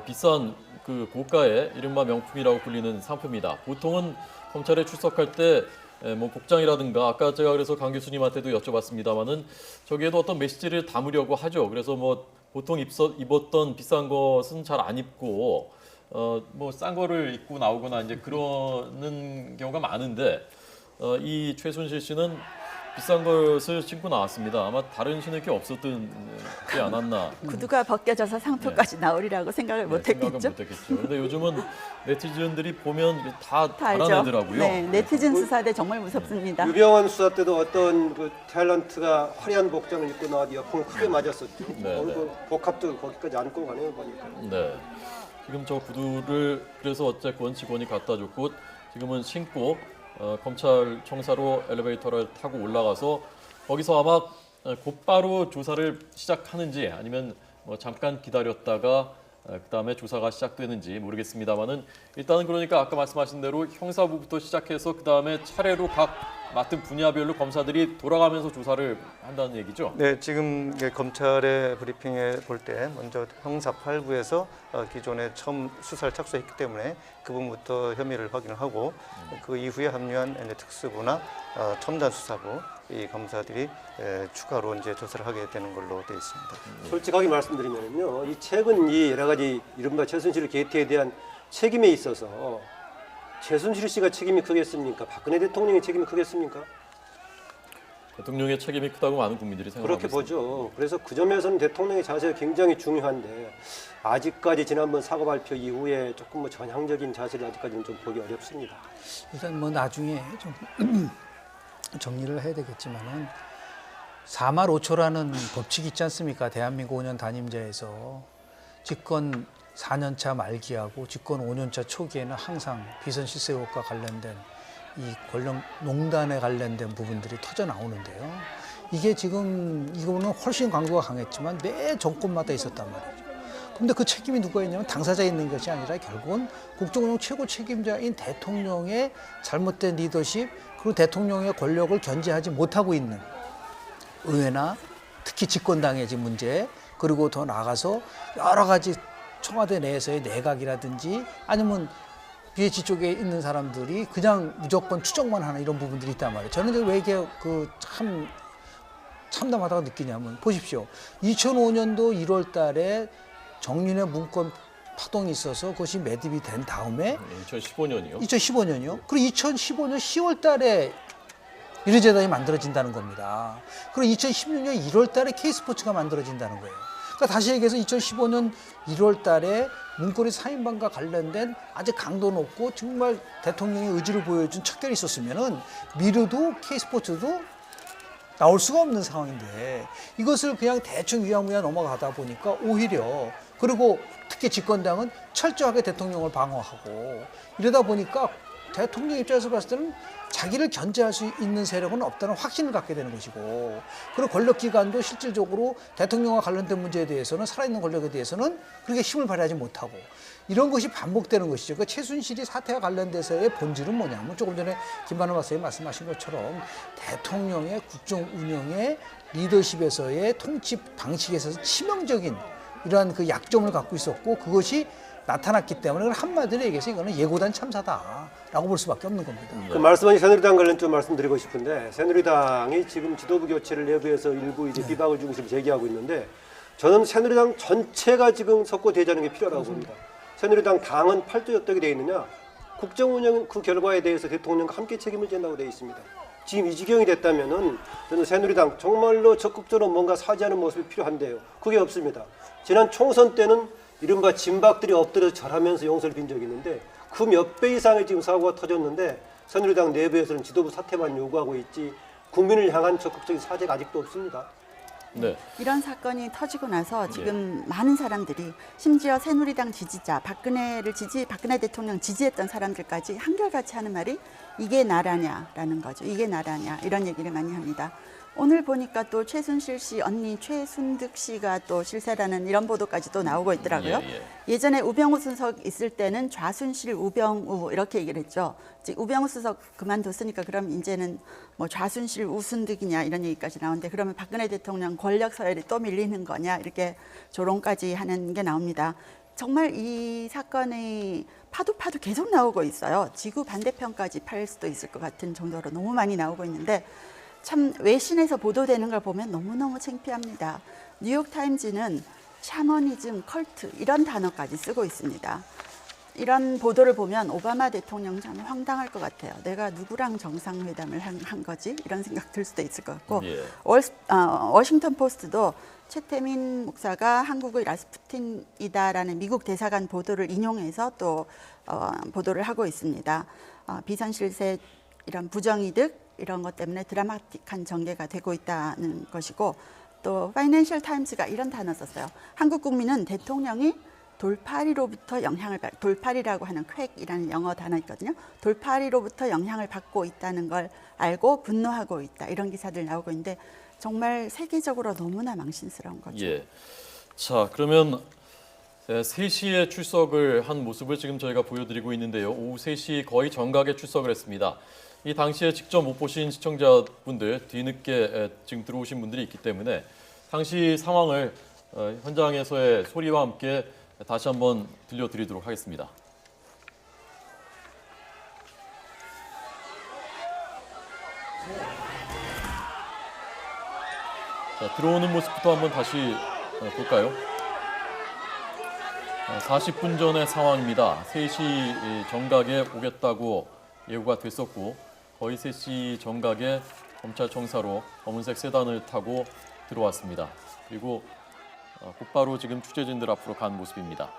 비싼 그 고가의 이른바 명품이라고 불리는 상품이다. 보통은 검찰에 출석할 때 뭐 복장이라든가 아까 제가 그래서 강 교수님한테도 여쭤봤습니다만은 저기에도 어떤 메시지를 담으려고 하죠. 그래서 뭐 보통 입었던 비싼 것은 잘 안 입고 뭐 싼 거를 입고 나오거나 이제 그러는 경우가 많은데 이 최순실 씨는 비싼 것을 신고 나왔습니다. 아마 다른 신을 게 없었던 게 않았나. 구두가 벗겨져서 상표까지 나오리라고 생각을 못했겠죠. 생각은 못했겠죠. 그런데 요즘은 네티즌들이 보면 다 알죠. 알아내더라고요. 네, 네티즌 수사대 정말 무섭습니다. 유병헌 수사 때도 어떤 그 탤런트가 화려한 복장을 입고 나와도 옆을 크게 맞았었죠. 네, 그 복합도 거기까지 안고 가네요 보니까. 네. 지금 저 구두를 그래서 어쨌건 직원이 갖다 줬고 지금은 신고 검찰청사로 엘리베이터를 타고 올라가서 거기서 아마 곧바로 조사를 시작하는지 아니면 뭐 잠깐 기다렸다가 그다음에 조사가 시작되는지 모르겠습니다만은 일단은 그러니까 아까 말씀하신 대로 형사부부터 시작해서 그다음에 차례로 각 맡은 분야별로 검사들이 돌아가면서 조사를 한다는 얘기죠. 네, 지금 검찰의 브리핑에 볼 때 먼저 형사 8부에서 기존에 처음 수사를 착수했기 때문에 그 부분부터 혐의를 확인을 하고 그 이후에 합류한 이제 특수부나 첨단 수사부 이 검사들이 추가로 이제 조사를 하게 되는 걸로 되어 있습니다. 솔직하게 말씀드리면요, 이 최근 이 여러 가지 이른바 최순실 게이트에 대한 책임에 있어서 최순실 씨가 책임이 크겠습니까? 박근혜 대통령의 책임이 크겠습니까? 대통령의 책임이 크다고 많은 국민들이 생각하고 그렇게 있습니다. 보죠. 그래서 그 점에서는 대통령의 자세가 굉장히 중요한데 아직까지 지난번 사과 발표 이후에 조금 뭐 전향적인 자세를 아직까지는 좀 보기 어렵습니다. 일단 뭐 나중에 좀 정리를 해야 되겠지만은 4말 5초라는 법칙이 있지 않습니까? 대한민국 5년 단임제에서 집권 4년차 말기하고 집권 5년차 초기에는 항상 비선 실세 의혹과 관련된 이 권력 농단에 관련된 부분들이 터져 나오는데요. 이게 지금 이거는 훨씬 강도가 강했지만 매 정권마다 있었단 말이죠. 근데 그 책임이 누가 있냐면 당사자에 있는 것이 아니라 결국은 국정운영 최고 책임자인 대통령의 잘못된 리더십 그리고 대통령의 권력을 견제하지 못하고 있는 의회나 특히 집권당의 지금 문제 그리고 더 나아가서 여러 가지 청와대 내에서의 내각이라든지 아니면 BH 쪽에 있는 사람들이 그냥 무조건 추정만 하는 이런 부분들이 있단 말이에요. 저는 이제 왜 이게 참 참담하다고 느끼냐면 보십시오. 2005년도 1월 달에 정윤회 문건 파동이 있어서 그것이 매듭이 된 다음에 2015년이요? 2015년이요? 그리고 2015년 10월 달에 미르재단이 만들어진다는 겁니다. 그리고 2016년 1월 달에 K스포츠가 만들어진다는 거예요. 그러니까 다시 얘기해서 2015년 1월 달에 문고리 3인방과 관련된 아주 강도 높고 정말 대통령의 의지를 보여준 척결이 있었으면은 미르도 K스포츠도 나올 수가 없는 상황인데 이것을 그냥 대충 위야무야 넘어가다 보니까 오히려 그리고 특히 집권당은 철저하게 대통령을 방어하고 이러다 보니까 대통령 입장에서 봤을 때는 자기를 견제할 수 있는 세력은 없다는 확신을 갖게 되는 것이고 그리고 권력기관도 실질적으로 대통령과 관련된 문제에 대해서는 살아있는 권력에 대해서는 그렇게 힘을 발휘하지 못하고 이런 것이 반복되는 것이죠. 그 최순실이 사태와 관련돼서의 본질은 뭐냐면 조금 전에 김만호 박사님 말씀하신 것처럼 대통령의 국정 운영의 리더십에서의 통치 방식에서 치명적인 이러한 그 약점을 갖고 있었고 그것이 나타났기 때문에 한마디로 얘기해서 이거는 예고된 참사다라고 볼 수밖에 없는 겁니다. 그 말씀하신 새누리당 관련 좀 말씀드리고 싶은데 새누리당이 지금 지도부 교체를 내부에서 일부 이제 비박을 중심으로 제기하고 있는데 저는 새누리당 전체가 지금 석고대자는 게 필요하다고 봅니다. 새누리당 당은 8조 어떻게 돼 있느냐? 국정 운영 그 결과에 대해서 대통령과 함께 책임을 진다고 돼 있습니다. 지금 이 지경이 됐다면은 저는 새누리당 정말로 적극적으로 뭔가 사죄하는 모습이 필요한데요. 그게 없습니다. 지난 총선 때는 이른바 진박들이 엎드려 절하면서 용서를 빈 적이 있는데 그 몇 배 이상의 지금 사고가 터졌는데 새누리당 내부에서는 지도부 사퇴만 요구하고 있지 국민을 향한 적극적인 사죄가 아직도 없습니다. 네. 이런 사건이 터지고 나서 지금 많은 사람들이 심지어 새누리당 지지자 박근혜 대통령 지지했던 사람들까지 한결같이 하는 말이 이게 나라냐라는 거죠. 이게 나라냐 이런 얘기를 많이 합니다. 오늘 보니까 또 최순실 씨 언니 최순득 씨가 또 실세라는 이런 보도까지 또 나오고 있더라고요. 예전에 우병우 수석 있을 때는 좌순실 우병우 이렇게 얘기를 했죠. 우병우 수석 그만뒀으니까 그럼 이제는 뭐 좌순실 우순득이냐 이런 얘기까지 나오는데 그러면 박근혜 대통령 권력 서열이 또 밀리는 거냐 이렇게 조롱까지 하는 게 나옵니다. 정말 이 사건의 파도 계속 나오고 있어요. 지구 반대편까지 팔 수도 있을 것 같은 정도로 너무 많이 나오고 있는데 참 외신에서 보도되는 걸 보면 너무너무 창피합니다. 뉴욕타임즈는 샤머니즘, 컬트 이런 단어까지 쓰고 있습니다. 이런 보도를 보면 오바마 대통령 참 황당할 것 같아요. 내가 누구랑 정상회담을 한 거지? 이런 생각 들 수도 있을 것 같고 워싱턴 포스트도 최태민 목사가 한국의 라스푸틴이다라는 미국 대사관 보도를 인용해서 또 보도를 하고 있습니다. 비선실세 이런 부정이득 이런 것 때문에 드라마틱한 전개가 되고 있다는 것이고 또 파이낸셜 타임스가 이런 단어 썼어요. 한국 국민은 대통령이 돌파리로부터 영향을 돌파리라고 하는 퀘이라는 영어 단어 있거든요. 돌파리로부터 영향을 받고 있다는 걸 알고 분노하고 있다. 이런 기사들 나오고 있는데 정말 세계적으로 너무나 망신스러운 거죠. 예. 자, 그러면 3시에 출석을 한 모습을 지금 저희가 보여드리고 있는데요. 오후 3시 거의 정각에 출석을 했습니다. 이 당시에 직접 못 보신 시청자분들, 뒤늦게 지금 들어오신 분들이 있기 때문에 당시 상황을 현장에서의 소리와 함께 다시 한번 들려드리도록 하겠습니다. 자, 들어오는 모습부터 한번 다시 볼까요? 40분 전의 상황입니다. 3시 정각에 오겠다고 예고가 됐었고 거의 3시 정각에 검찰청사로 검은색 세단을 타고 들어왔습니다. 그리고 곧바로 지금 취재진들 앞으로 간 모습입니다.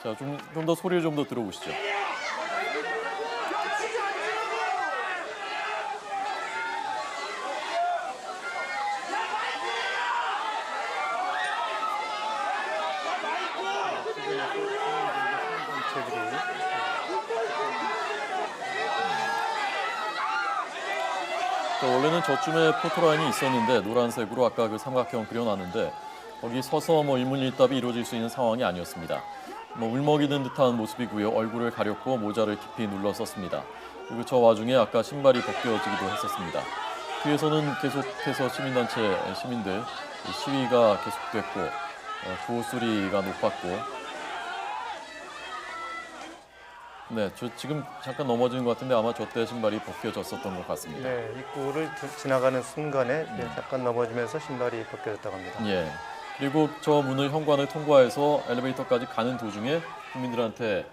자, 좀 더 소리를 좀 더 들어보시죠. 원래는 저쯤에 포토라인이 있었는데 노란색으로 아까 그 삼각형 그려놨는데 거기 서서 일문일답이 이루어질 수 있는 상황이 아니었습니다. 울먹이는 듯한 모습이고요. 얼굴을 가렸고 모자를 깊이 눌러 썼습니다. 그리고 저 와중에 아까 신발이 벗겨지기도 했었습니다. 뒤에서는 계속해서 시민들 시위가 계속됐고 구호 소리가 높았고 네, 저 지금 잠깐 넘어진 것 같은데 아마 저때 신발이 벗겨졌었던 것 같습니다. 네, 입구를 지나가는 순간에 잠깐 넘어지면서 신발이 벗겨졌다고 합니다. 예. 그리고 저 현관을 통과해서 엘리베이터까지 가는 도중에 국민들한테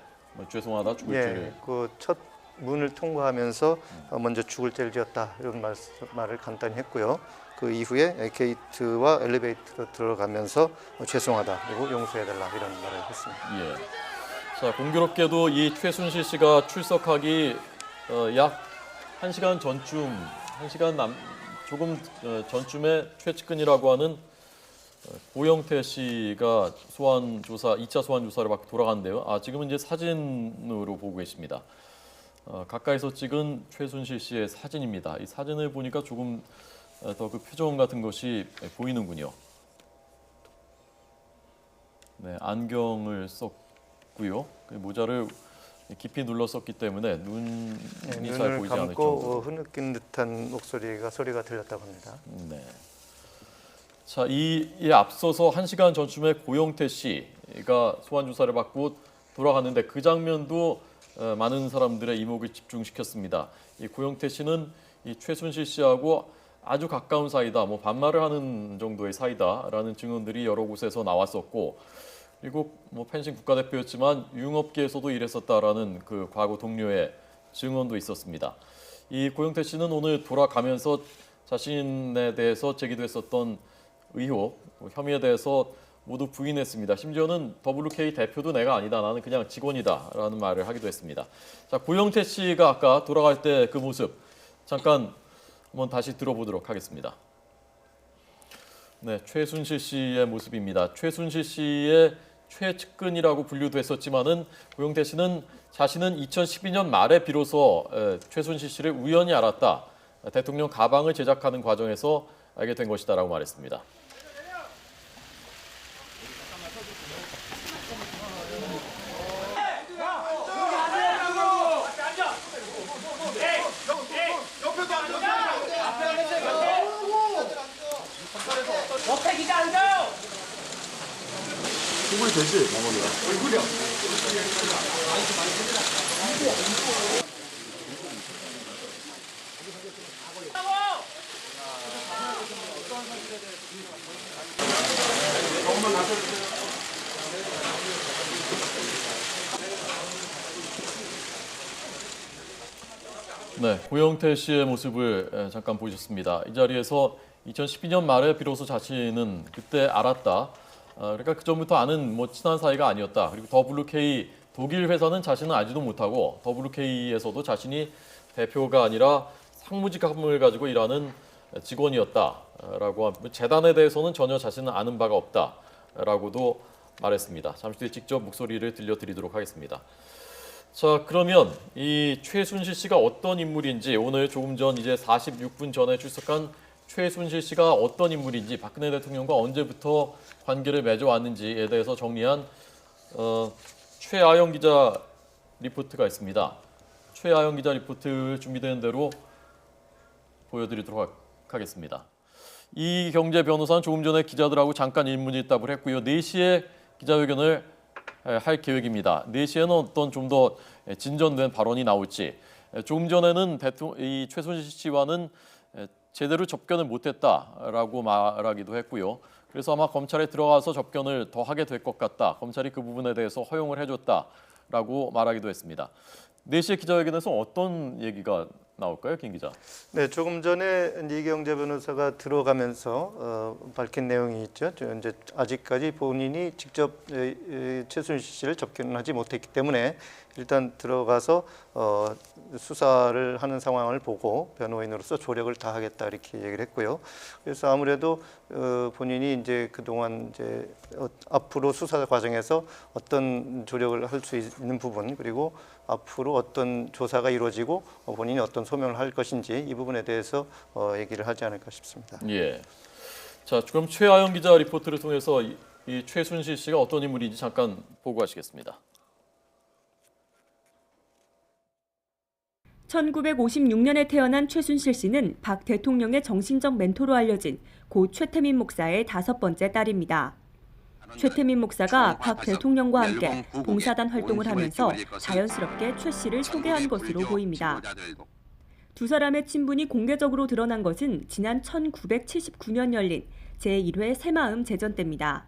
죄송하다, 죽을 죄를. 그 첫 문을 통과하면서 먼저 죽을 죄를 지었다 이런 말을 간단히 했고요. 그 이후에 게이트와 엘리베이터로 들어가면서 죄송하다 그리고 용서해달라 이런 말을 했습니다. 예. 자, 공교롭게도 이 최순실 씨가 출석하기 약 1시간 전쯤, 1시간 조금 전쯤에 최측근이라고 하는 고영태 씨가 소환조사, 2차 소환조사를 받고 돌아갔는데요. 지금은 이제 사진으로 보고 계십니다. 가까이서 찍은 최순실 씨의 사진입니다. 이 사진을 보니까 조금 더 그 표정 같은 것이 보이는군요. 네, 안경을 썼고요. 모자를 깊이 눌렀었기 때문에 눈이 잘 눈을 보이지 않을 감고 정도로. 흐느낀 듯한 소리가 들렸다고 합니다. 네. 자, 이에 앞서서 1시간 전쯤에 고영태 씨가 소환 조사를 받고 돌아갔는데 그 장면도 많은 사람들의 이목을 집중시켰습니다. 이 고영태 씨는 이 최순실 씨하고 아주 가까운 사이다, 뭐 반말을 하는 정도의 사이다라는 증언들이 여러 곳에서 나왔었고, 그리고 뭐 펜싱 국가대표였지만 유흥업계에서도 일했었다라는 그 과거 동료의 증언도 있었습니다. 이 고영태 씨는 오늘 돌아가면서 자신에 대해서 제기됐었던 의혹, 혐의에 대해서 모두 부인했습니다. 심지어는 WK 대표도 내가 아니다, 나는 그냥 직원이다라는 말을 하기도 했습니다. 자, 고영태 씨가 아까 돌아갈 때 그 모습 잠깐 한번 다시 들어보도록 하겠습니다. 네, 최순실 씨의 모습입니다. 최순실 씨의 최측근이라고 분류도 했었지만은 고영태 씨는 자신은 2012년 말에 비로소 최순실 씨를 우연히 알았다. 대통령 가방을 제작하는 과정에서 알게 된 것이다라고 말했습니다. 네, 고영태 씨의 모습을 잠깐 보셨습니다. 이 자리에서 2012년 말에 비로소 자신은 그때 알았다. 그러니까 그 전부터 아는 뭐 친한 사이가 아니었다. 그리고 WK 독일 회사는 자신은 알지도 못하고 WK에서도 자신이 대표가 아니라 상무직함을 가지고 일하는 직원이었다라고 하고 재단에 대해서는 전혀 자신은 아는 바가 없다라고도 말했습니다. 잠시 뒤에 직접 목소리를 들려드리도록 하겠습니다. 자, 그러면 이 최순실 씨가 어떤 인물인지 오늘 조금 전 이제 46분 전에 출석한 최순실 씨가 어떤 인물인지 박근혜 대통령과 언제부터 관계를 맺어왔는지에 대해서 정리한 최아영 기자 리포트가 있습니다. 최아영 기자 리포트 준비되는 대로 보여드리도록 하겠습니다. 이경재 변호사는 조금 전에 기자들하고 잠깐 일문일답을 했고요. 4시에 기자회견을 할 계획입니다. 4시에는 어떤 좀 더 진전된 발언이 나올지, 조금 전에는 이 최순실 씨와는 제대로 접견을 못했다라고 말하기도 했고요. 그래서 아마 검찰에 들어가서 접견을 더 하게 될 것 같다. 검찰이 그 부분에 대해서 허용을 해줬다라고 말하기도 했습니다. 4시에 기자회견에서 어떤 얘기가 나올까요, 김 기자? 네, 조금 전에 이경재 변호사가 들어가면서 밝힌 내용이 있죠. 이제 아직까지 본인이 직접 최순실 씨를 접견하지 못했기 때문에 일단 들어가서 수사를 하는 상황을 보고 변호인으로서 조력을 다하겠다 이렇게 얘기를 했고요. 그래서 아무래도 본인이 이제 그동안 이제 앞으로 수사 과정에서 어떤 조력을 할 수 있는 부분, 그리고 앞으로 어떤 조사가 이루어지고 본인이 어떤 소명을 할 것인지 이 부분에 대해서 얘기를 하지 않을까 싶습니다. 예. 자, 그럼 최아영 기자 리포트를 통해서 이 최순실 씨가 어떤 인물인지 잠깐 보고 가시겠습니다. 1956년에 태어난 최순실 씨는 박 대통령의 정신적 멘토로 알려진 고 최태민 목사의 5번째 딸입니다. 최태민 목사가 박 대통령과 함께 봉사단 활동을 하면서 자연스럽게 최 씨를 소개한 것으로 보입니다. 두 사람의 친분이 공개적으로 드러난 것은 지난 1979년 열린 제1회 새마음 제전 때입니다.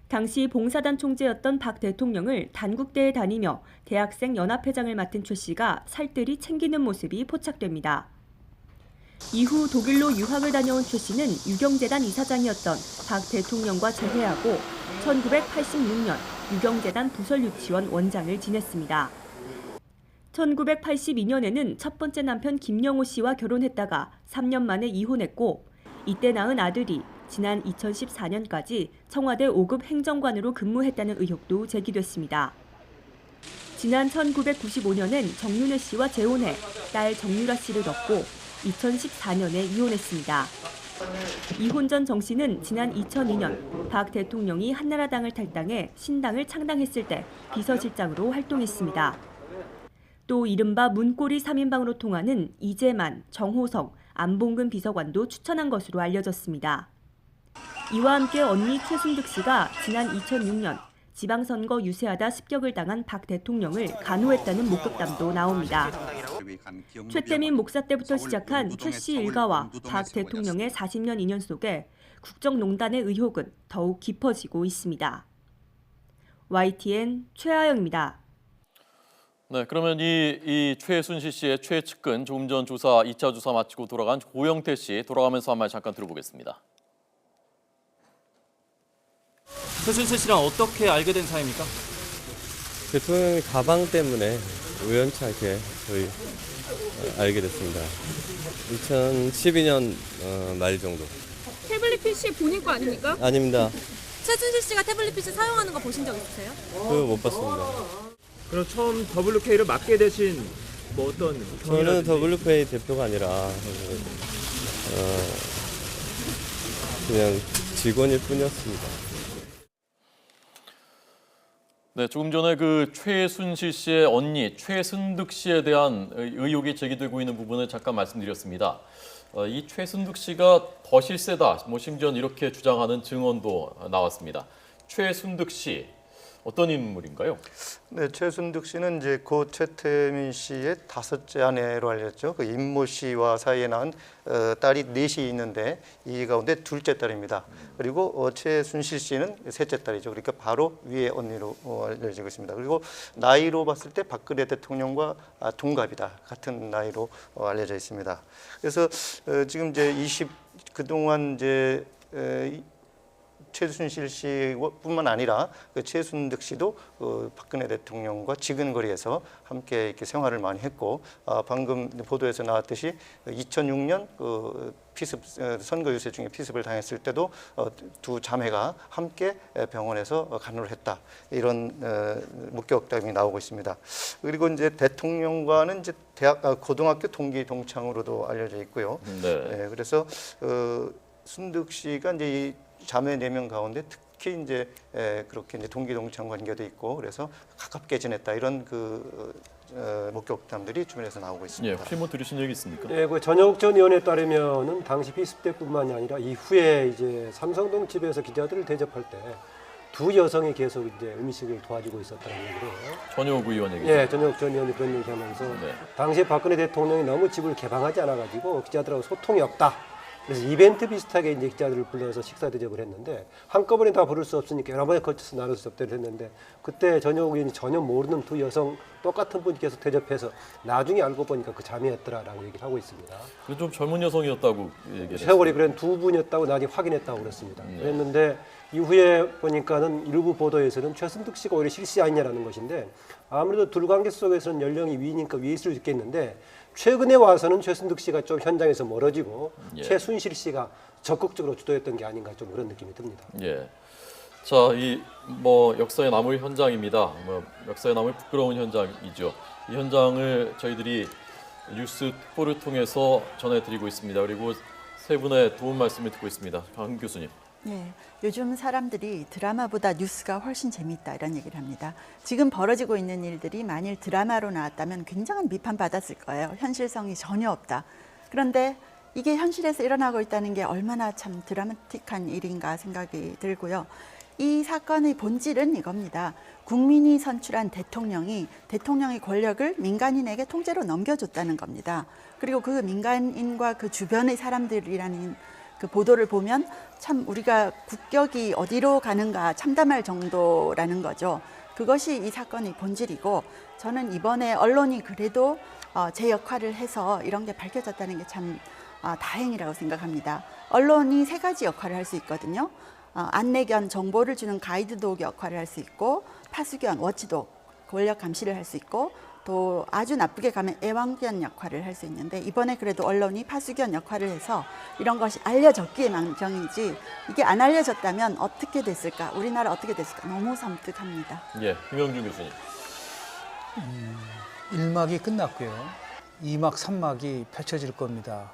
당시 봉사단 총재였던 박 대통령을 단국대에 다니며 대학생 연합회장을 맡은 최 씨가 살뜰히 챙기는 모습이 포착됩니다. 이후 독일로 유학을 다녀온 최 씨는 유경재단 이사장이었던 박 대통령과 재회하고 1986년 유경재단 부설유치원 원장을 지냈습니다. 1982년에는 첫 번째 남편 김영호 씨와 결혼했다가 3년 만에 이혼했고 이때 낳은 아들이 지난 2014년까지 청와대 5급 행정관으로 근무했다는 의혹도 제기됐습니다. 지난 1995년엔 정윤회 씨와 재혼해 딸 정유라 씨를 얻고 2014년에 이혼했습니다. 이혼 전 정 씨는 지난 2002년 박 대통령이 한나라당을 탈당해 신당을 창당했을 때 비서실장으로 활동했습니다. 또 이른바 문고리 3인방으로 통하는 이재만, 정호성, 안봉근 비서관도 추천한 것으로 알려졌습니다. 이와 함께 언니 최순득 씨가 지난 2006년 지방선거 유세하다 습격을 당한 박 대통령을 간호했다는 목격담도 나옵니다. 최태민 목사 때부터 시작한 최 씨 일가와 박 대통령의 40년 인연 속에 국정농단의 의혹은 더욱 깊어지고 있습니다. YTN 최하영입니다. 네, 그러면 이 최순실 씨의 최측근 조금 전 조사 2차 조사 마치고 돌아간 고영태 씨 돌아가면서 한 말 잠깐 들어보겠습니다. 최순실 씨랑 어떻게 알게 된 사이입니까? 대통령의 가방 때문에 우연치 않게 저희 알게 됐습니다. 2012년 말 정도. 태블릿 PC 본인 거 아닙니까? 아닙니다. 최순실 씨가 태블릿 PC 사용하는 거 보신 적 있으세요? 그거 못 봤습니다. 그럼 처음 WK를 맡게 되신 뭐 어떤 저는 WK 대표가 아니라 그냥 직원일 뿐이었습니다. 네, 조금 전에 그 최순실 씨의 언니 최순득 씨에 대한 의혹이 제기되고 있는 부분을 잠깐 말씀드렸습니다. 이 최순득 씨가 더 실세다, 뭐 심지어 이렇게 주장하는 증언도 나왔습니다. 최순득 씨 어떤 인물인가요? 네, 최순득 씨는 이제 고 최태민 씨의 5째 아내로 알려졌죠. 그 임모 씨와 사이에 낳은 딸이 4이 있는데 이 가운데 2째 딸입니다. 그리고 최순실 씨는 3째 딸이죠. 그러니까 바로 위에 언니로 알려지고 있습니다. 그리고 나이로 봤을 때 박근혜 대통령과 동갑이다. 같은 나이로 알려져 있습니다. 그래서 지금 이제 그동안 이제 최순실 씨뿐만 아니라 그 최순득 씨도 박근혜 대통령과 지근거리에서 함께 이렇게 생활을 많이 했고, 방금 보도에서 나왔듯이 2006년 그 피습 선거 유세 중에 피습을 당했을 때도 두 자매가 함께 병원에서 간호를 했다, 이런 목격담이 나오고 있습니다. 그리고 이제 대통령과는 이제 고등학교 동기 동창으로도 알려져 있고요. 네, 그래서 순득 씨가 이제 이 자매 4명 가운데 특히 이제 그렇게 이제 동기 동창 관계도 있고 그래서 가깝게 지냈다, 이런 그 목격담들이 주변에서 나오고 있습니다. 예, 혹시 뭐 들으신 적이 있습니까? 예, 그 전혁 전 의원에 따르면은 당시 피습 때뿐만이 아니라 이후에 이제 삼성동 집에서 기자들을 대접할 때 두 여성이 계속 이제 음식을 도와주고 있었다는 얘기를 해요. 전혁 의원 얘기죠. 예, 전혁 전 의원이 그런 얘기하면서 당시에 박근혜 대통령이 너무 집을 개방하지 않아가지고 기자들하고 소통이 없다. 그래서 이벤트 비슷하게 이제 기자들을 불러서 식사 대접을 했는데 한꺼번에 다 부를 수 없으니까 여러 번에 걸쳐서 나눠서 접대를 했는데 그때 전혁 의원이 전혀 모르는 두 여성 똑같은 분이 계속 대접해서 나중에 알고 보니까 그 자매였더라라고 얘기를 하고 있습니다. 그 좀 젊은 여성이었다고 얘기를 세월이 그런 두 분이었다고 나중에 확인했다고 그랬습니다. 그랬는데 이후에 보니까는 일부 보도에서는 최순득 씨가 오히려 실시 아니냐라는 것인데 아무래도 둘관계 속에서는 연령이 위니까 위일 수 있겠는데 최근에 와서는 최순득 씨가 좀 현장에서 멀어지고 최순실 씨가 적극적으로 주도했던 게 아닌가 좀 그런 느낌이 듭니다. 예. 자, 이 뭐 역사에 남을 현장입니다. 뭐 역사에 남을 부끄러운 현장이죠. 이 현장을 저희들이 뉴스 특보를 통해서 전해드리고 있습니다. 그리고 세 분의 도움 말씀을 듣고 있습니다. 강 교수님. 네, 요즘 사람들이 드라마보다 뉴스가 훨씬 재미있다 이런 얘기를 합니다. 지금 벌어지고 있는 일들이 만일 드라마로 나왔다면 굉장한 비판받았을 거예요. 현실성이 전혀 없다. 그런데 이게 현실에서 일어나고 있다는 게 얼마나 참 드라마틱한 일인가 생각이 들고요. 이 사건의 본질은 이겁니다. 국민이 선출한 대통령이 대통령의 권력을 민간인에게 통째로 넘겨줬다는 겁니다. 그리고 그 민간인과 그 주변의 사람들이라는 그 보도를 보면 참 우리가 국격이 어디로 가는가 참담할 정도라는 거죠. 그것이 이 사건의 본질이고 저는 이번에 언론이 그래도 제 역할을 해서 이런 게 밝혀졌다는 게 참 다행이라고 생각합니다. 언론이 세 가지 역할을 할 수 있거든요. 안내 겸 정보를 주는 가이드독 역할을 할 수 있고, 파수견, 워치독, 권력 감시를 할 수 있고, 또 아주 나쁘게 가면 애완견 역할을 할 수 있는데, 이번에 그래도 언론이 파수견 역할을 해서 이런 것이 알려졌기에 망정이지, 이게 안 알려졌다면 어떻게 됐을까, 우리나라 어떻게 됐을까, 너무 섬뜩합니다. 예, 김영준 교수님. 1막이 끝났고요. 2막, 3막이 펼쳐질 겁니다.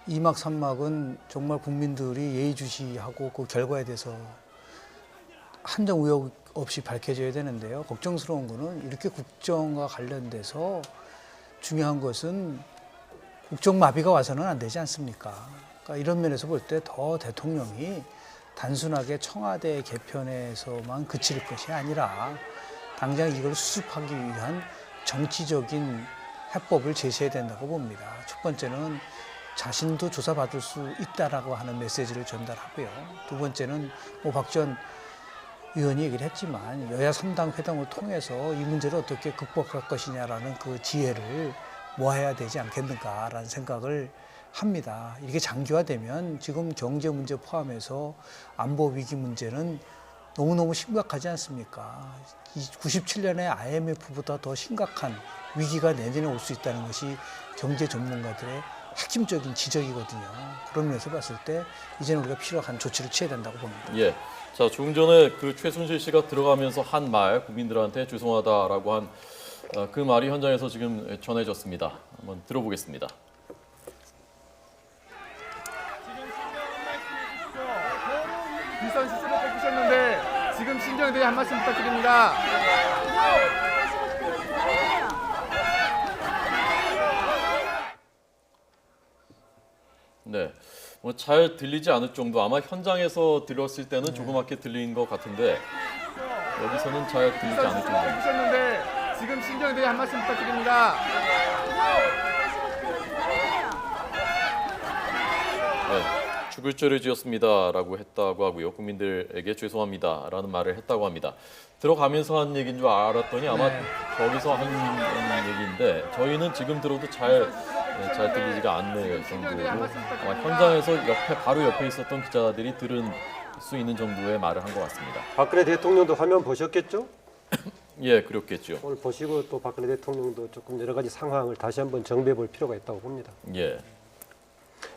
2막, 3막은 정말 국민들이 예의주시하고 그 결과에 대해서 한정 의혹 없이 밝혀져야 되는데요. 걱정스러운 거는 이렇게 국정과 관련돼서 중요한 것은 국정마비가 와서는 안 되지 않습니까? 그러니까 이런 면에서 볼 때 더 대통령이 단순하게 청와대 개편에서만 그칠 것이 아니라 당장 이걸 수습하기 위한 정치적인 해법을 제시해야 된다고 봅니다. 첫 번째는 자신도 조사받을 수 있다라고 하는 메시지를 전달하고요. 두 번째는 박 전 의원이 얘기를 했지만 여야 3당 회담을 통해서 이 문제를 어떻게 극복할 것이냐라는 그 지혜를 모아야 되지 않겠는가라는 생각을 합니다. 이게 장기화되면 지금 경제 문제 포함해서 안보 위기 문제는 너무너무 심각하지 않습니까? 97년에 IMF보다 더 심각한 위기가 내년에 올 수 있다는 것이 경제 전문가들의 핵심적인 지적이거든요. 그런 면에서 봤을 때 이제는 우리가 필요한 조치를 취해야 된다고 봅니다. 예. 자, 조금 전에 그 최순실 씨가 들어가면서 한 말, 국민들한테 죄송하다라고 한 그 말이 현장에서 지금 전해졌습니다. 한번 들어보겠습니다. 비선 스스로 뽑으셨는데 지금 심정에 대해 한 말씀 부탁드립니다. 네. 뭐 잘 들리지 않을 정도, 아마 현장에서 들었을 때는 조그맣게 들린 것 같은데 여기서는 잘 들리지 않을 정도입니다. 뽑으셨는데 지금 심정에 대해 한 말씀 부탁드립니다. 네. 죽을 죄를 지었습니다라고 했다고 하고요. 국민들에게 죄송합니다라는 말을 했다고 합니다. 들어가면서 한 얘기인 줄 알았더니 아마 거기서 한 얘기인데 저희는 지금 들어도 잘 들리지가 않는 정도로 아마 현장에서 바로 옆에 있었던 기자들이 들은 수 있는 정도의 말을 한 것 같습니다. 박근혜 대통령도 화면 보셨겠죠? 예, 그렇겠죠. 오늘 보시고 또 박근혜 대통령도 조금 여러 가지 상황을 다시 한번 정비해 볼 필요가 있다고 봅니다. 예.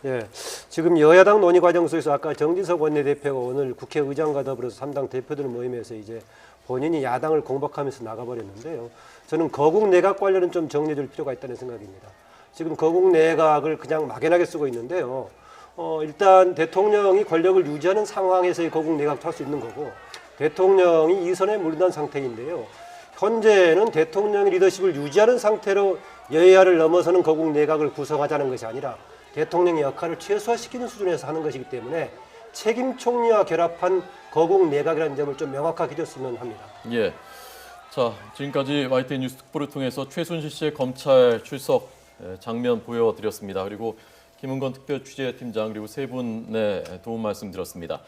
예, 지금 여야당 논의 과정 속에서 아까 정진석 원내대표가 오늘 국회의장과 더불어서 3당 대표들 모임에서 이제 본인이 야당을 공박하면서 나가버렸는데요. 저는 거국 내각 관련은 좀 정리해 줄 필요가 있다는 생각입니다. 지금 거국 내각을 그냥 막연하게 쓰고 있는데요. 일단 대통령이 권력을 유지하는 상황에서의 거국 내각도 할 수 있는 거고, 대통령이 이선에 물러난 상태인데요. 현재는 대통령의 리더십을 유지하는 상태로 여야를 넘어서는 거국 내각을 구성하자는 것이 아니라 대통령의 역할을 최소화시키는 수준에서 하는 것이기 때문에 책임 총리와 결합한 거국 내각이라는 점을 좀 명확하게 해줬으면 합니다. 예. 자, 지금까지 YTN 뉴스 특보를 통해서 최순실 씨의 검찰 출석 장면 보여드렸습니다. 그리고 김은건 특별 취재팀장 그리고 세 분의 도움 말씀 드렸습니다.